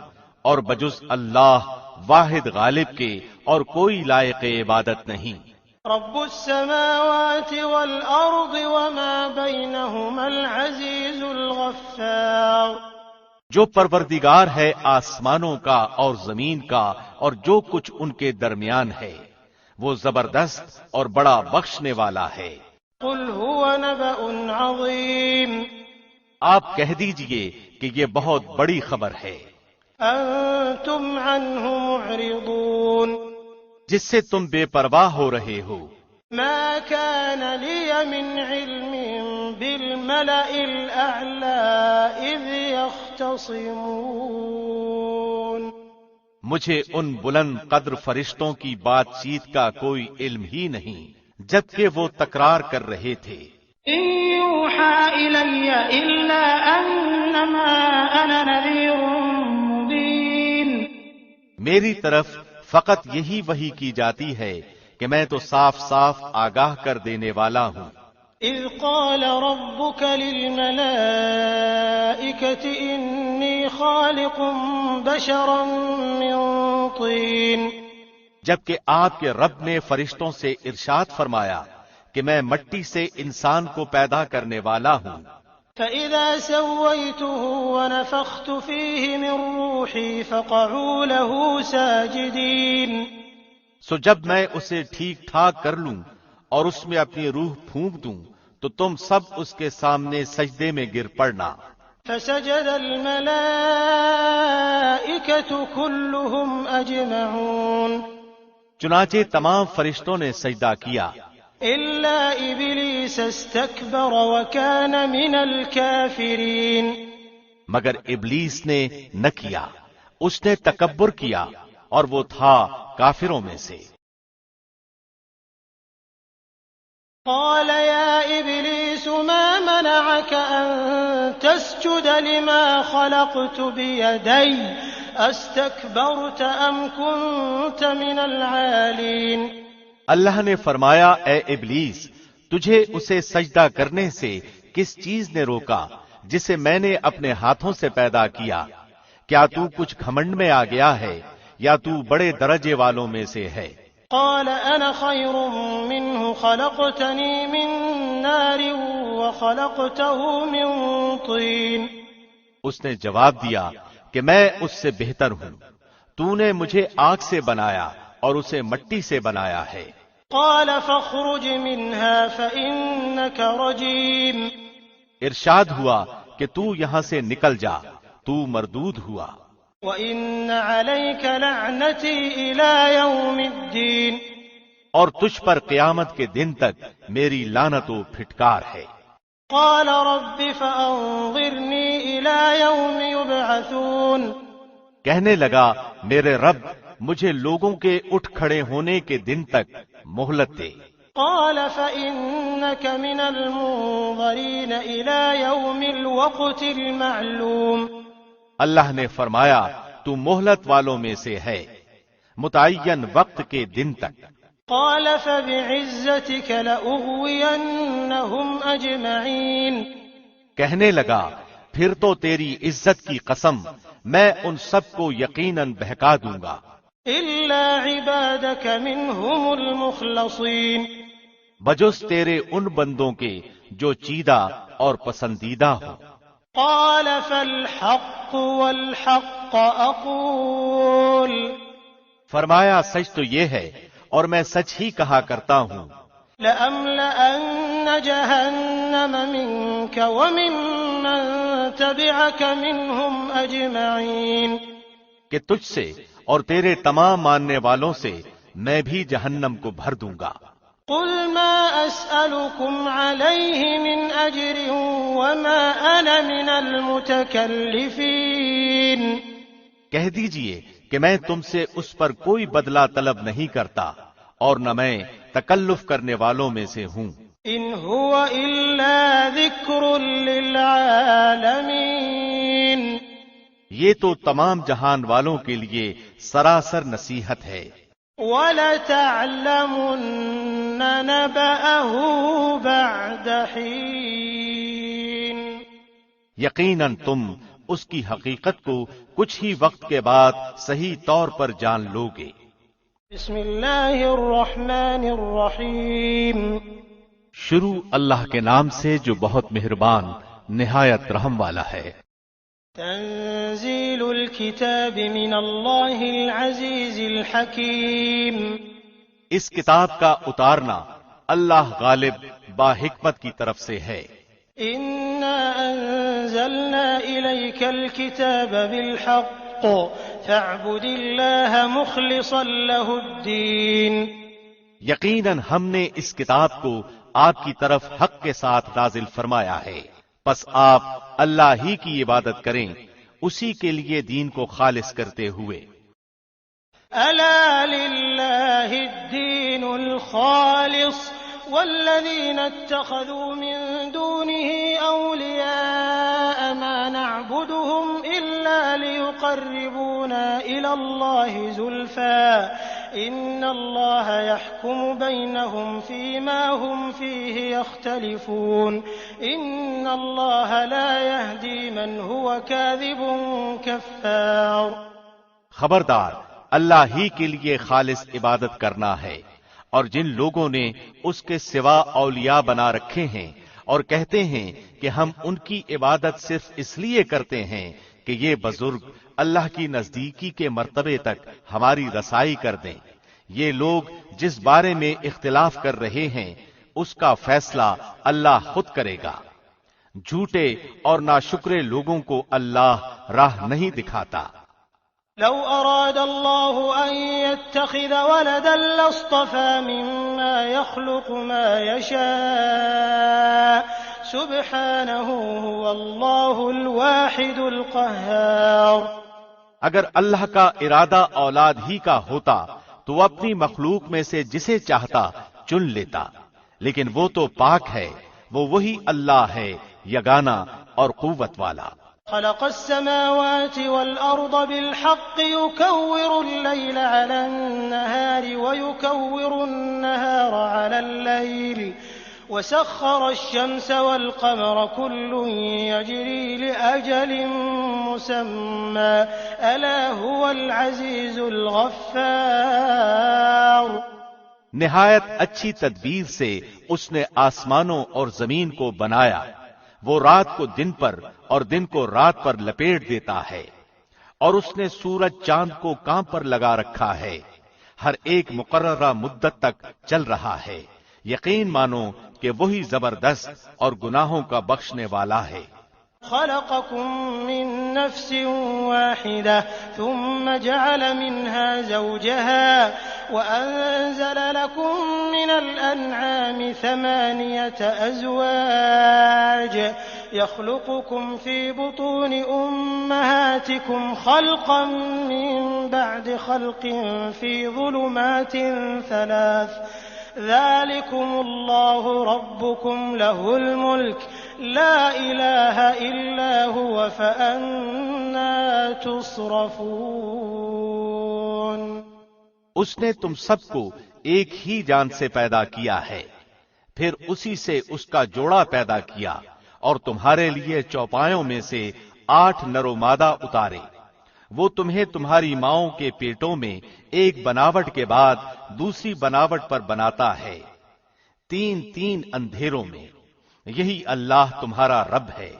S2: اور بجز اللہ واحد غالب کے اور کوئی لائق عبادت نہیں۔
S1: رب السماوات والأرض وما بينهما العزيز الغفار،
S2: جو پروردگار ہے آسمانوں کا اور زمین کا اور جو کچھ ان کے درمیان ہے، وہ زبردست اور بڑا بخشنے والا ہے۔
S1: قل هو نبأ عظيم،
S2: آپ کہہ دیجئے کہ یہ بہت بڑی خبر ہے،
S1: أنتم عنه معرضون،
S2: جس سے تم بے پرواہ ہو رہے ہو۔
S1: ما كان لي من علم بالملأ الأعلى إذ يختصمون،
S2: مجھے ان بلند قدر فرشتوں کی بات چیت کا کوئی علم ہی نہیں جبکہ وہ تکرار کر رہے تھے۔
S1: إن يوحى إلي إلا أنما أنا نذير مبين،
S2: میری طرف فقط یہی وحی کی جاتی ہے کہ میں تو صاف صاف آگاہ کر دینے والا ہوں۔
S1: إذ قال ربك للملائكة إني خالق بشرا من طين،
S2: جبکہ آپ کے رب نے فرشتوں سے ارشاد فرمایا کہ میں مٹی سے انسان کو پیدا کرنے والا ہوں۔
S1: فإذا سويته ونفخت فيه من روحي فقعوا له ساجدين،
S2: سو جب میں اسے ٹھیک ٹھاک کر لوں اور اس میں اپنی روح پھونک دوں تو تم سب اس کے سامنے سجدے میں گر پڑنا۔
S1: فسجد الملائكة كلهم أجمعون
S2: چنانچہ تمام فرشتوں نے سجدہ کیا
S1: إلا إبليس استكبر وكان من الكافرين،
S2: مگر ابلیس نے نہ کیا، اس نے تکبر کیا اور وہ تھا کافروں میں سے۔
S1: قال يا إبليس ما منعك أن تسجد لما خلقت بيدي أستكبرت أم كنت من العالين؟
S2: اللہ نے فرمایا، اے ابلیس، تجھے اسے سجدہ کرنے سے کس چیز نے روکا جسے میں نے اپنے ہاتھوں سے پیدا کیا؟ کیا تو کچھ گھمنڈ میں آ گیا ہے یا تو بڑے درجے والوں میں سے ہے؟
S1: قال أنا خير منه خلقتني من نار وخلقته من طين۔
S2: اس نے جواب دیا کہ میں اس سے بہتر ہوں، تو نے مجھے آگ سے بنایا اور اسے مٹی سے بنایا ہے۔
S1: قال فاخرج منها فإنك رجيم۔
S2: ارشاد ہوا کہ تو یہاں سے نکل جا، تو مردود ہوا۔
S1: وَإِنَّ عَلَيْكَ لَعْنَتِي إِلَى يَوْمِ الدِّينِ۔
S2: اور تجھ پر قیامت کے دن تک میری لعنت و پھٹکار ہے۔
S1: قال رب فأنظرني إلى يوم يبعثون۔
S2: کہنے لگا، میرے رب مجھے لوگوں کے اٹھ کھڑے ہونے کے دن تک مہلت دے۔
S1: قال فإنك من المنظرين إلى يوم الوقت المعلوم۔
S2: اللہ نے فرمایا، تو مہلت والوں میں سے ہے متعین وقت کے دن تک۔
S1: قال فبعزتك لأغوينهم أجمعين۔
S2: کہنے لگا، پھر تو تیری عزت کی قسم میں ان سب کو یقیناً بہکا دوں گا،
S1: إلا عبادك منهم المخلصين۔
S2: بجز تیرے ان بندوں کے جو چیدہ اور پسندیدہ ہوں۔
S1: قال فالحق والحق أقول۔
S2: فرمایا، سچ تو یہ ہے اور میں سچ ہی کہا کرتا ہوں،
S1: لأملأن جهنم منك وممن تبعك منهم أجمعين۔
S2: کہ تجھ سے اور تیرے تمام ماننے والوں سے میں بھی جہنم کو بھر دوں گا۔
S1: قل ما أسألكم عليه من أجر وما أنا من المتكلفين۔
S2: کہہ دیجئے کہ میں تم سے اس پر کوئی بدلہ طلب نہیں کرتا اور نہ میں تکلف کرنے والوں میں سے ہوں۔
S1: إن هو إلا ذكر للعالمين۔
S2: یہ تو تمام جہان والوں کے لیے سراسر نصیحت ہے۔
S1: وَلَتَعْلَمُنَّ نَبَأَهُ بَعْدَ حِينٍ۔
S2: یقیناً تم اس کی حقیقت کو کچھ ہی وقت کے بعد صحیح طور پر جان لوگے۔
S1: بسم اللہ الرحمن الرحیم۔
S2: شروع اللہ کے نام سے جو بہت مہربان نہایت رحم والا ہے۔
S1: تنزیل الکتاب من اللہ العزیز الحکیم۔
S2: اس کتاب کا اتارنا اللہ غالب با حکمت کی طرف سے ہے۔
S1: انا انزلنا الیک الکتاب بالحق فاعبد اللہ مخلصا له الدین۔
S2: یقیناً ہم نے اس کتاب کو آپ کی طرف حق کے ساتھ نازل فرمایا ہے، پس آپ اللہ ہی کی عبادت کریں، اسی کے لیے دین کو خالص کرتے ہوئے۔
S1: الا للہ الدین الخالص والذین اتخذوا من دونه اولیاء ما نعبدهم الا ليقربونا الى الله زلفى ان اللہ يحكم بينهم فيما هم فيه يختلفون ان اللہ لا يهدي من هو كاذب كفار۔
S2: خبردار، اللہ ہی کے لیے خالص عبادت کرنا ہے، اور جن لوگوں نے اس کے سوا اولیاء بنا رکھے ہیں اور کہتے ہیں کہ ہم ان کی عبادت صرف اس لیے کرتے ہیں کہ یہ بزرگ اللہ کی نزدیکی کے مرتبے تک ہماری رسائی کر دیں، یہ لوگ جس بارے میں اختلاف کر رہے ہیں اس کا فیصلہ اللہ خود کرے گا۔ جھوٹے اور ناشکرے لوگوں کو اللہ راہ نہیں دکھاتا۔
S1: لو أراد الله أن يتخذ ولدا لاصطفى مما يخلق ما يشاء سبحانه هو الله الواحد القهار۔
S2: اگر اللہ کا ارادہ اولاد ہی کا ہوتا تو وہ اپنی مخلوق میں سے جسے چاہتا چن لیتا، لیکن وہ تو پاک ہے، وہ وہی اللہ ہے یگانہ اور قوت والا۔
S1: خلق السماوات والأرض بالحق يكور الليل على النهار ويكور النهار على الليل وسخر الشمس والقمر كل يجري لأجل مسمى ألا هو العزيز الغفار۔
S2: نہایت اچھی تدبیر سے اس نے آسمانوں اور زمین کو بنایا، وہ رات کو دن پر اور دن کو رات پر لپیٹ دیتا ہے، اور اس نے سورج چاند کو کام پر لگا رکھا ہے، ہر ایک مقررہ مدت تک چل رہا ہے۔ یقین مانو کہ وہی زبردست اور گناہوں کا بخشنے والا ہے۔
S1: خلقكم من نفس واحدة ثم جعل منها زوجها وأنزل لكم من الأنعام 8 أزواج يخلقكم في بطون أمهاتكم خلقا من بعد خلق في ظلمات 3 ذلكم الله ربكم له الملك لا إله إلا هو فأنا تصرفون۔
S2: اس نے تم سب کو ایک ہی جان سے پیدا کیا ہے، پھر اسی سے اس کا جوڑا پیدا کیا اور تمہارے لیے چوپایوں میں سے 8 نر و مادہ اتارے۔ وہ تمہیں تمہاری ماؤں کے پیٹوں میں ایک بناوٹ کے بعد دوسری بناوٹ پر بناتا ہے، 3 اندھیروں میں۔ یہی اللہ تمہارا رب ہے،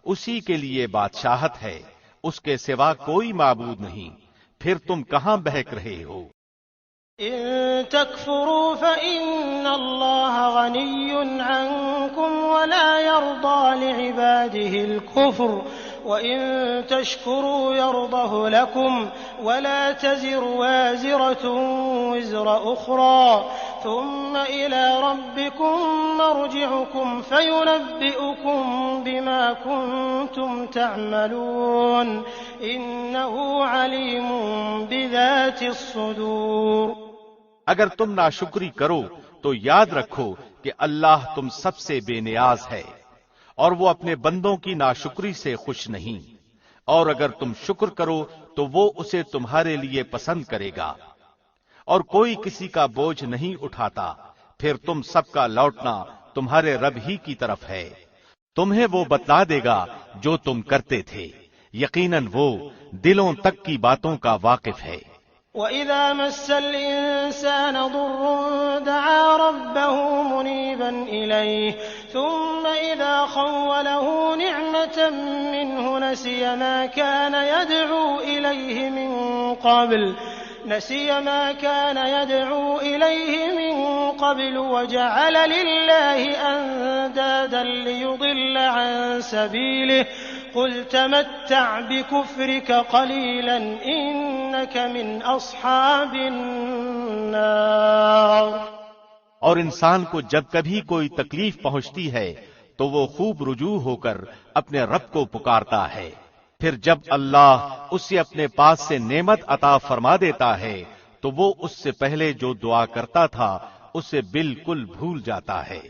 S2: اسی کے لیے بادشاہت ہے، اس کے سوا کوئی معبود نہیں، پھر تم کہاں بہک رہے ہو؟
S1: إن تكفروا فإن الله غني عنكم ولا يرضى لعباده الكفر وإن تشكروا يرضه لكم ولا تزر وازرة وزر أخرى ثم إلى ربكم مرجعكم فينبئكم بما كنتم تعملون إنه عليم بذات الصدور۔
S2: اگر تم ناشکری کرو تو یاد رکھو کہ اللہ تم سب سے بے نیاز ہے اور وہ اپنے بندوں کی ناشکری سے خوش نہیں، اور اگر تم شکر کرو تو وہ اسے تمہارے لیے پسند کرے گا، اور کوئی کسی کا بوجھ نہیں اٹھاتا، پھر تم سب کا لوٹنا تمہارے رب ہی کی طرف ہے، تمہیں وہ بتلا دے گا جو تم کرتے تھے، یقیناً وہ دلوں تک کی باتوں کا واقف ہے۔
S1: وَإِذَا مَسَّ الْإِنسَانَ ضُرٌّ دَعَا رَبَّهُ مُنِيبًا إِلَيْهِ ثُمَّ إِذَا خَوَّلَهُ نِعْمَةً مِّنْهُ نَسِيَ مَا كَانَ يَدْعُو إِلَيْهِ مِن قَبْلُ وَجَعَلَ لِلَّهِ أَندَادًا لِّيُضِلَّ عَن سَبِيلِهِ قُلْ تَمَتَّعْ بِكُفْرِكَ قَلِيلًا إِنَّكَ مِنْ أَصْحَابِ النَّارِ۔
S2: اور انسان کو جب کبھی کوئی تکلیف پہنچتی ہے تو وہ خوب رجوع ہو کر اپنے رب کو پکارتا ہے، پھر جب اللہ اسے اپنے پاس سے نعمت عطا فرما دیتا ہے تو وہ اس سے پہلے جو دعا کرتا تھا اسے بالکل بھول جاتا ہے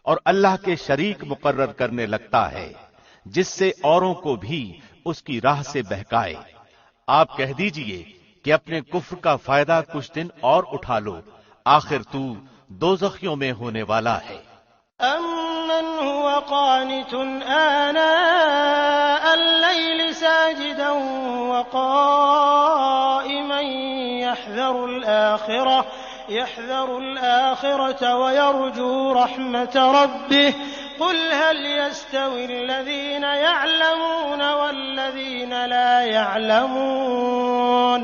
S2: اور اللہ کے شریک مقرر کرنے لگتا ہے جس سے اوروں کو بھی اس کی راہ سے بہکائے۔ آپ کہہ دیجئے کہ اپنے کفر کا فائدہ کچھ دن اور اٹھا لو، آخر تو دوزخیوں میں ہونے والا ہے۔
S1: أَمَّنْ هُوَ قَانِتٌ آنَاءَ اللَّيْلِ سَاجِدًا وَقَائِمًا يَحْذَرُ الْآخِرَةَ وَيَرْجُو رَحْمَةَ رَبِّهِ قُلْ هَلْ يَسْتَوِي الَّذِينَ يَعْلَمُونَ وَالَّذِينَ لَا يَعْلَمُونَ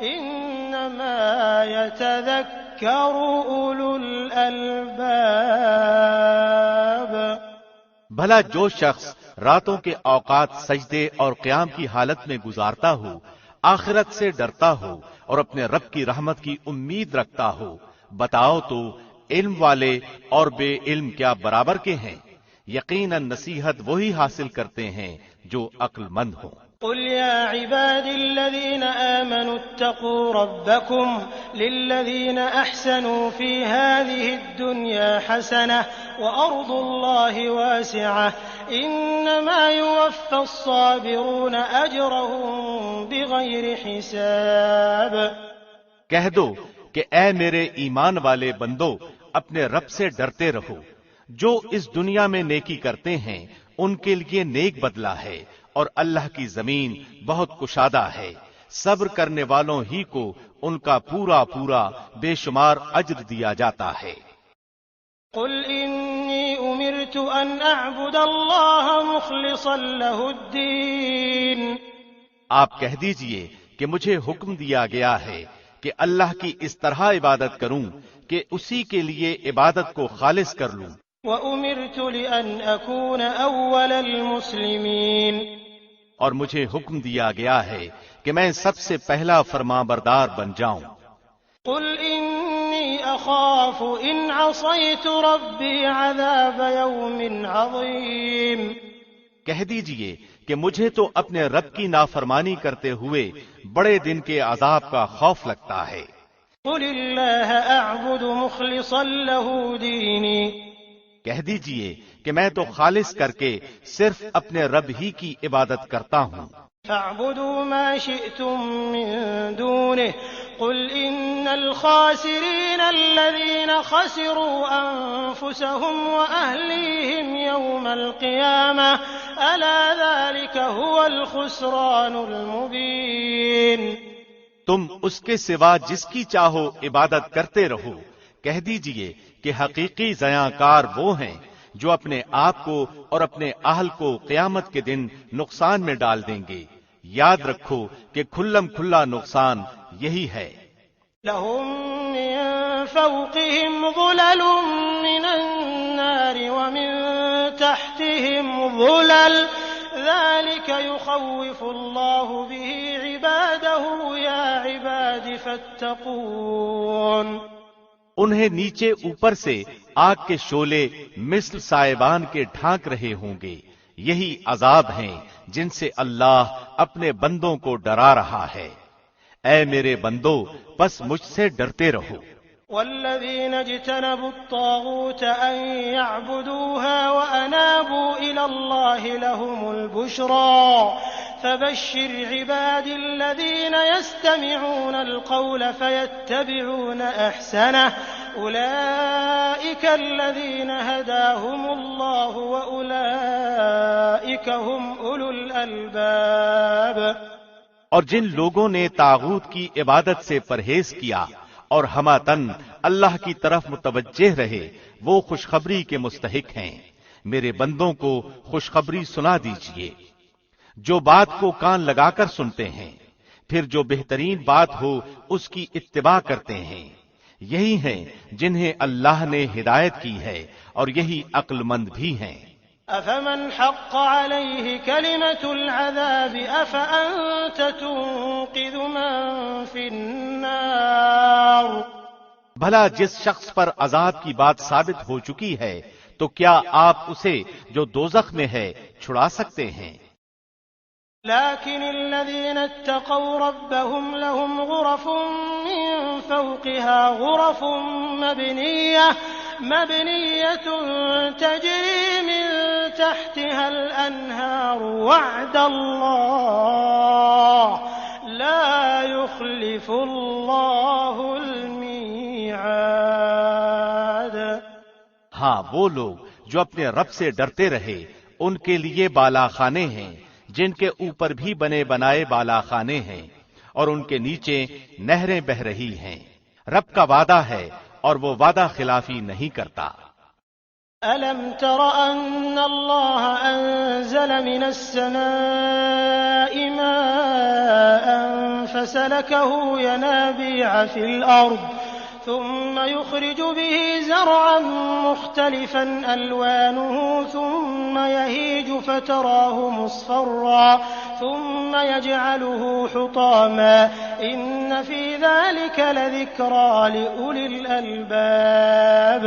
S1: إِنَّمَا إنما يتذكر أولو الألباب۔
S2: بھلا جو شخص راتوں کے اوقات سجدے اور قیام کی حالت میں گزارتا ہو، آخرت سے ڈرتا ہو اور اپنے رب کی رحمت کی امید رکھتا ہو، بتاؤ تو علم والے اور بے علم کیا برابر کے ہیں؟ یقیناً نصیحت وہی حاصل کرتے ہیں جو عقل مند ہوں۔
S1: قل يا عبادي الذين آمنوا اتقوا ربكم للذين أحسنوا في هذه الدنيا حسنة وأرض الله واسعة إنما يوفى الصابرون أجرهم بغير حساب۔
S2: کہہ دو کہ اے میرے ایمان والے بندو، اپنے رب سے ڈرتے رہو، جو اس دنیا میں نیکی کرتے ہیں ان کے لیے نیک بدلہ ہے، اور اللہ کی زمین بہت کشادہ ہے، صبر کرنے والوں ہی کو ان کا پورا پورا بے شمار اجر دیا جاتا ہے۔
S1: قل إني أمرت أن أعبد الله مخلصا له الدين۔
S2: آپ کہہ دیجئے کہ مجھے حکم دیا گیا ہے کہ اللہ کی اس طرح عبادت کروں کہ اسی کے لیے عبادت کو خالص کر لوں۔
S1: وَأُمِرْتُ لِأَنْ أَكُونَ أَوَّلَ الْمُسْلِمِينَ۔
S2: اور مجھے حکم دیا گیا ہے کہ میں سب سے پہلا فرمانبردار بن جاؤں۔
S1: قُلْ إِنِّي أَخَافُ إِنْ عَصَيْتُ رَبِّي عَذَابَ يَوْمٍ عَظِيمٍ۔
S2: کہہ دیجئے کہ مجھے تو اپنے رب کی نافرمانی کرتے ہوئے بڑے دن کے عذاب کا خوف لگتا ہے۔
S1: قُلِ اللَّهَ أَعْبُدُ مُخْلِصًا لَهُ دِينِي۔
S2: کہہ دیجئے کہ میں تو خالص کر کے صرف اپنے رب ہی کی عبادت کرتا ہوں۔
S1: فَاعْبُدُوا مَا شِئْتُم مِّن دُونِهِ قُلْ إِنَّ الْخَاسِرِينَ الَّذِينَ خَسِرُوا أَنفُسَهُمْ وَأَهْلِيهِمْ يَوْمَ الْقِيَامَةِ أَلَا ذَلِكَ هُوَ الْخُسْرَانُ الْمُبِينُ۔
S2: تم اس کے سوا جس کی چاہو عبادت کرتے رہو، کہہ دیجئے کہ حقیقی زیاں کار وہ ہیں جو اپنے آپ کو اور اپنے اہل کو قیامت کے دن نقصان میں ڈال دیں گے۔ یاد رکھو کہ کھلم کھلا نقصان یہی ہے۔
S1: لَهُم مِّن فَوْقِهِمْ ظُلَلٌ مِّنَ النَّارِ وَمِن تَحْتِهِمْ ظُلَلٌ ذَلِكَ يُخَوِّفُ اللَّهُ بِهِ عِبَادَهُ يَا عِبَادِ فَاتَّقُونِ۔
S2: انہیں نیچے اوپر سے آگ کے شعلے مثل سائبان کے ڈھانک رہے ہوں گے، یہی عذاب ہیں جن سے اللہ اپنے بندوں کو ڈرا رہا ہے۔ اے میرے بندو، بس مجھ سے ڈرتے رہو۔
S1: والذين اجتنبوا الطاغوت أن يعبدوها وأنابوا إلى الله لهم البشرى فبشر عبادي الذين يستمعون القول فيتبعون أحسنه أولئك الذين هداهم الله وأولئك هم أولو الألباب۔
S2: اور جن لوگوں نے طاغوت کی عبادت سے پرہیز کیا اور ہماتن اللہ کی طرف متوجہ رہے، وہ خوشخبری کے مستحق ہیں۔ میرے بندوں کو خوشخبری سنا دیجئے، جو بات کو کان لگا کر سنتے ہیں، پھر جو بہترین بات ہو اس کی اتباع کرتے ہیں، یہی ہیں جنہیں اللہ نے ہدایت کی ہے اور یہی عقل مند بھی ہیں۔
S1: أفمن حق عليه كلمة العذاب أفأنت تنقذ من في النار۔
S2: بھلا جس شخص پر عذاب کی بات ثابت ہو چکی ہے تو کیا آپ اسے جو دوزخ میں ہے چھڑا سکتے ہیں؟
S1: لكن الذين اتقوا ربهم لهم غرف من فوقها غرف مبنية تجري من تحتها الأنهار وعد الله لا يخلف الله الميعاد۔
S2: ہاں، وہ لوگ جو اپنے رب سے ڈرتے رہے ان کے لیے بالا خانے ہیں، جن کے اوپر بھی بنے بنائے بالا خانے ہیں اور ان کے نیچے نہریں بہ رہی ہیں۔ رب کا وعدہ ہے اور وہ وعدہ خلافی نہیں کرتا۔
S1: أَلَمْ تَرَ أَنَّ اللَّهَ أَنزَلَ مِنَ السَّمَاءِ مَاءً فسلكه ينابيع في الأرض ثم يخرج به زرعا مختلفا ألوانه ثم يهيج فتراه مصفرا ثم يجعله حطاما إن في ذلك لذكرى لأولي الألباب۔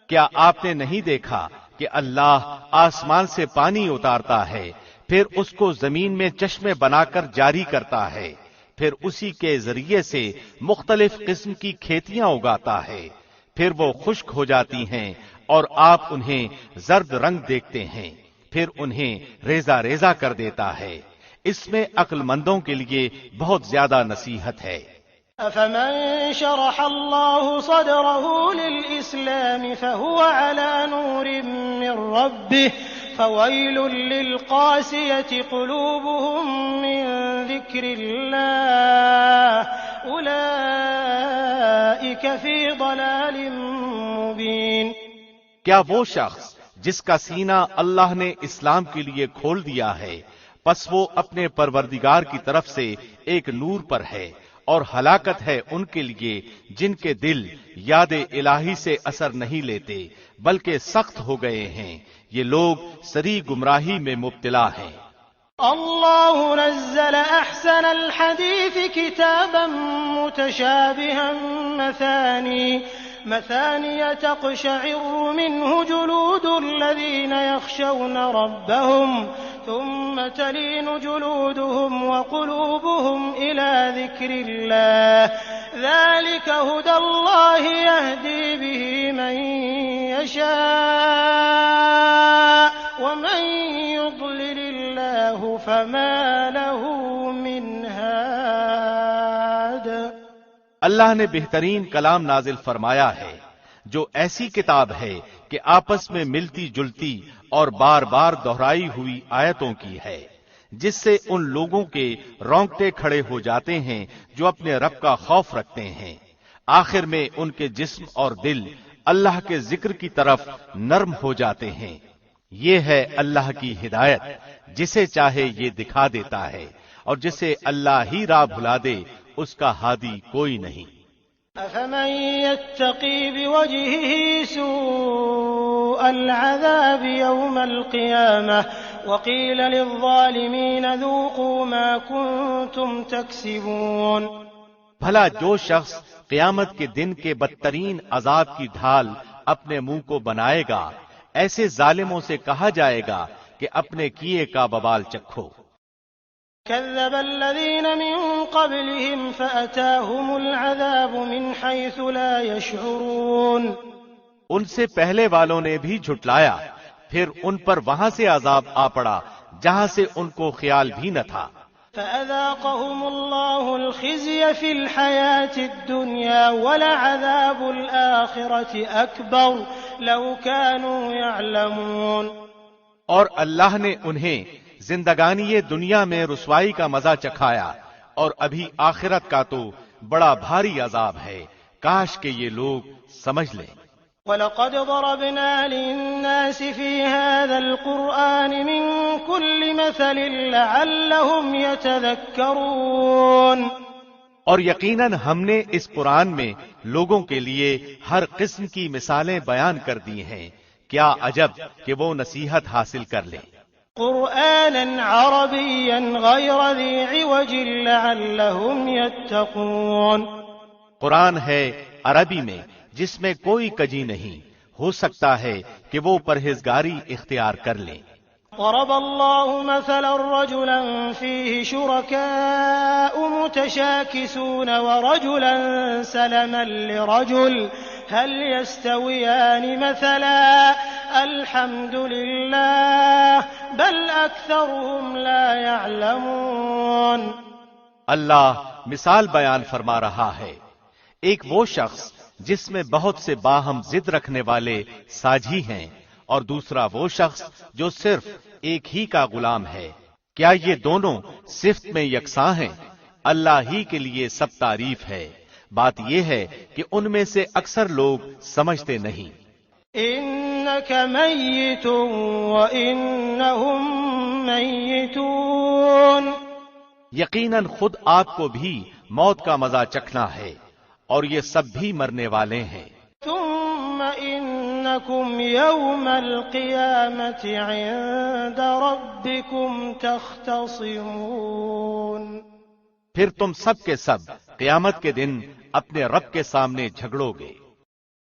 S2: کیا آپ نے نہیں دیکھا کہ اللہ آسمان سے پانی اتارتا ہے، پھر اس کو زمین میں چشمے بنا کر جاری کرتا ہے، پھر اسی کے ذریعے سے مختلف قسم کی کھیتیاں اگاتا ہے، پھر وہ خشک ہو جاتی ہیں اور آپ انہیں زرد رنگ دیکھتے ہیں، پھر انہیں ریزہ ریزہ کر دیتا ہے۔ اس میں عقل مندوں کے لیے بہت زیادہ نصیحت ہے۔
S1: أفمن شرح الله صدره للإسلام فهو على نور من ربه فويل للقاسية قلوبهم من ذكر الله أولئك في ضلال مبين۔
S2: کیا وہ شخص جس کا سینہ اللہ نے اسلام کے لیے کھول دیا ہے، پس وہ اپنے پروردگار کی طرف سے ایک نور پر ہے، اور ہلاکت ہے ان کے لیے جن کے دل یاد الہی سے اثر نہیں لیتے بلکہ سخت ہو گئے ہیں، یہ لوگ سری گمراہی میں مبتلا ہیں۔
S1: اللہ نزل احسن الحدیث کتابا متشابہا مثانی تقشعر منه جلود الذین یخشون ربهم ثم تلين جلودهم وقلوبهم إلى ذكر الله ذلك هدى الله يهدي به من يشاء ومن يضلل الله فما له من هاد۔
S2: اللہ نے بہترین کلام نازل فرمایا ہے جو ایسی کتاب ہے کہ آپس میں ملتی جلتی اور بار بار دہرائی ہوئی آیتوں کی ہے، جس سے ان لوگوں کے رونگٹے کھڑے ہو جاتے ہیں جو اپنے رب کا خوف رکھتے ہیں، آخر میں ان کے جسم اور دل اللہ کے ذکر کی طرف نرم ہو جاتے ہیں۔ یہ ہے اللہ کی ہدایت، جسے چاہے یہ دکھا دیتا ہے، اور جسے اللہ ہی راہ بھلا دے اس کا ہادی کوئی نہیں۔
S1: أفمن يتقي بوجهه سوء العذاب يوم القيامة وقيل للظالمين ذوقوا ما كنتم تكسبون۔
S2: بھلا جو شخص قیامت کے دن کے بدترین عذاب کی ڈھال اپنے منہ کو بنائے گا، ایسے ظالموں سے کہا جائے گا کہ اپنے کیے کا ببال چکھو۔
S1: كذب الذين من قبلهم فأتاهم العذاب من حيث لا يشعرون۔
S2: ان سے پہلے والوں نے بھی جھٹلایا، پھر ان پر وہاں سے عذاب آ پڑا جہاں سے ان کو خیال بھی نہ تھا۔
S1: فأذاقهم الله الخزي في الحياة الدنيا ولعذاب الآخرة أكبر لو كانوا يعلمون۔
S2: اور اللہ نے انہیں زندگانی دنیا میں رسوائی کا مزہ چکھایا، اور ابھی آخرت کا تو بڑا بھاری عذاب ہے، کاش کہ یہ لوگ سمجھ لیں۔
S1: وَلَقَدْ ضَرَبْنَا لِلنَّاسِ فِي هَذَا الْقُرْآنِ مِنْ كُلِّ مَثَلٍ لَعَلَّهُمْ يَتَذَكَّرُونَ۔
S2: اور یقیناً ہم نے اس قرآن میں لوگوں کے لیے ہر قسم کی مثالیں بیان کر دی ہیں، کیا عجب کہ وہ نصیحت حاصل کر لیں۔
S1: قرآنا عربيا غير ذي عوج لعلهم يتقون۔
S2: قرآن ہے عربی میں جس میں کوئی کجی نہیں، ہو سکتا ہے کہ وہ پرہیزگاری اختیار کر لیں۔
S1: ضرب الله مثلا رجلا فيه شركاء متشاكسون ورجلا سلما لرجل هل يستويان مثلا الحمد لله بل أكثرهم لا يعلمون۔
S2: اللہ مثال بیان فرما رہا ہے، ایک وہ شخص جس میں بہت سے باہم ضد رکھنے والے ساجھی ہیں، اور دوسرا وہ شخص جو صرف ایک ہی کا غلام ہے، کیا یہ دونوں صفت میں یکساں ہیں؟ اللہ ہی کے لیے سب تعریف ہے، بات یہ ہے کہ ان میں سے اکثر لوگ سمجھتے نہیں۔
S1: إنك ميت وإنهم ميتون۔
S2: یقیناً خود آپ کو بھی موت کا مزہ چکھنا ہے اور یہ سب بھی مرنے والے ہیں.
S1: ثم إنكم يوم القيامة عند ربكم تختصمون.
S2: پھر تم سب کے سب قیامت کے دن اپنے رب کے سامنے جھگڑو گے.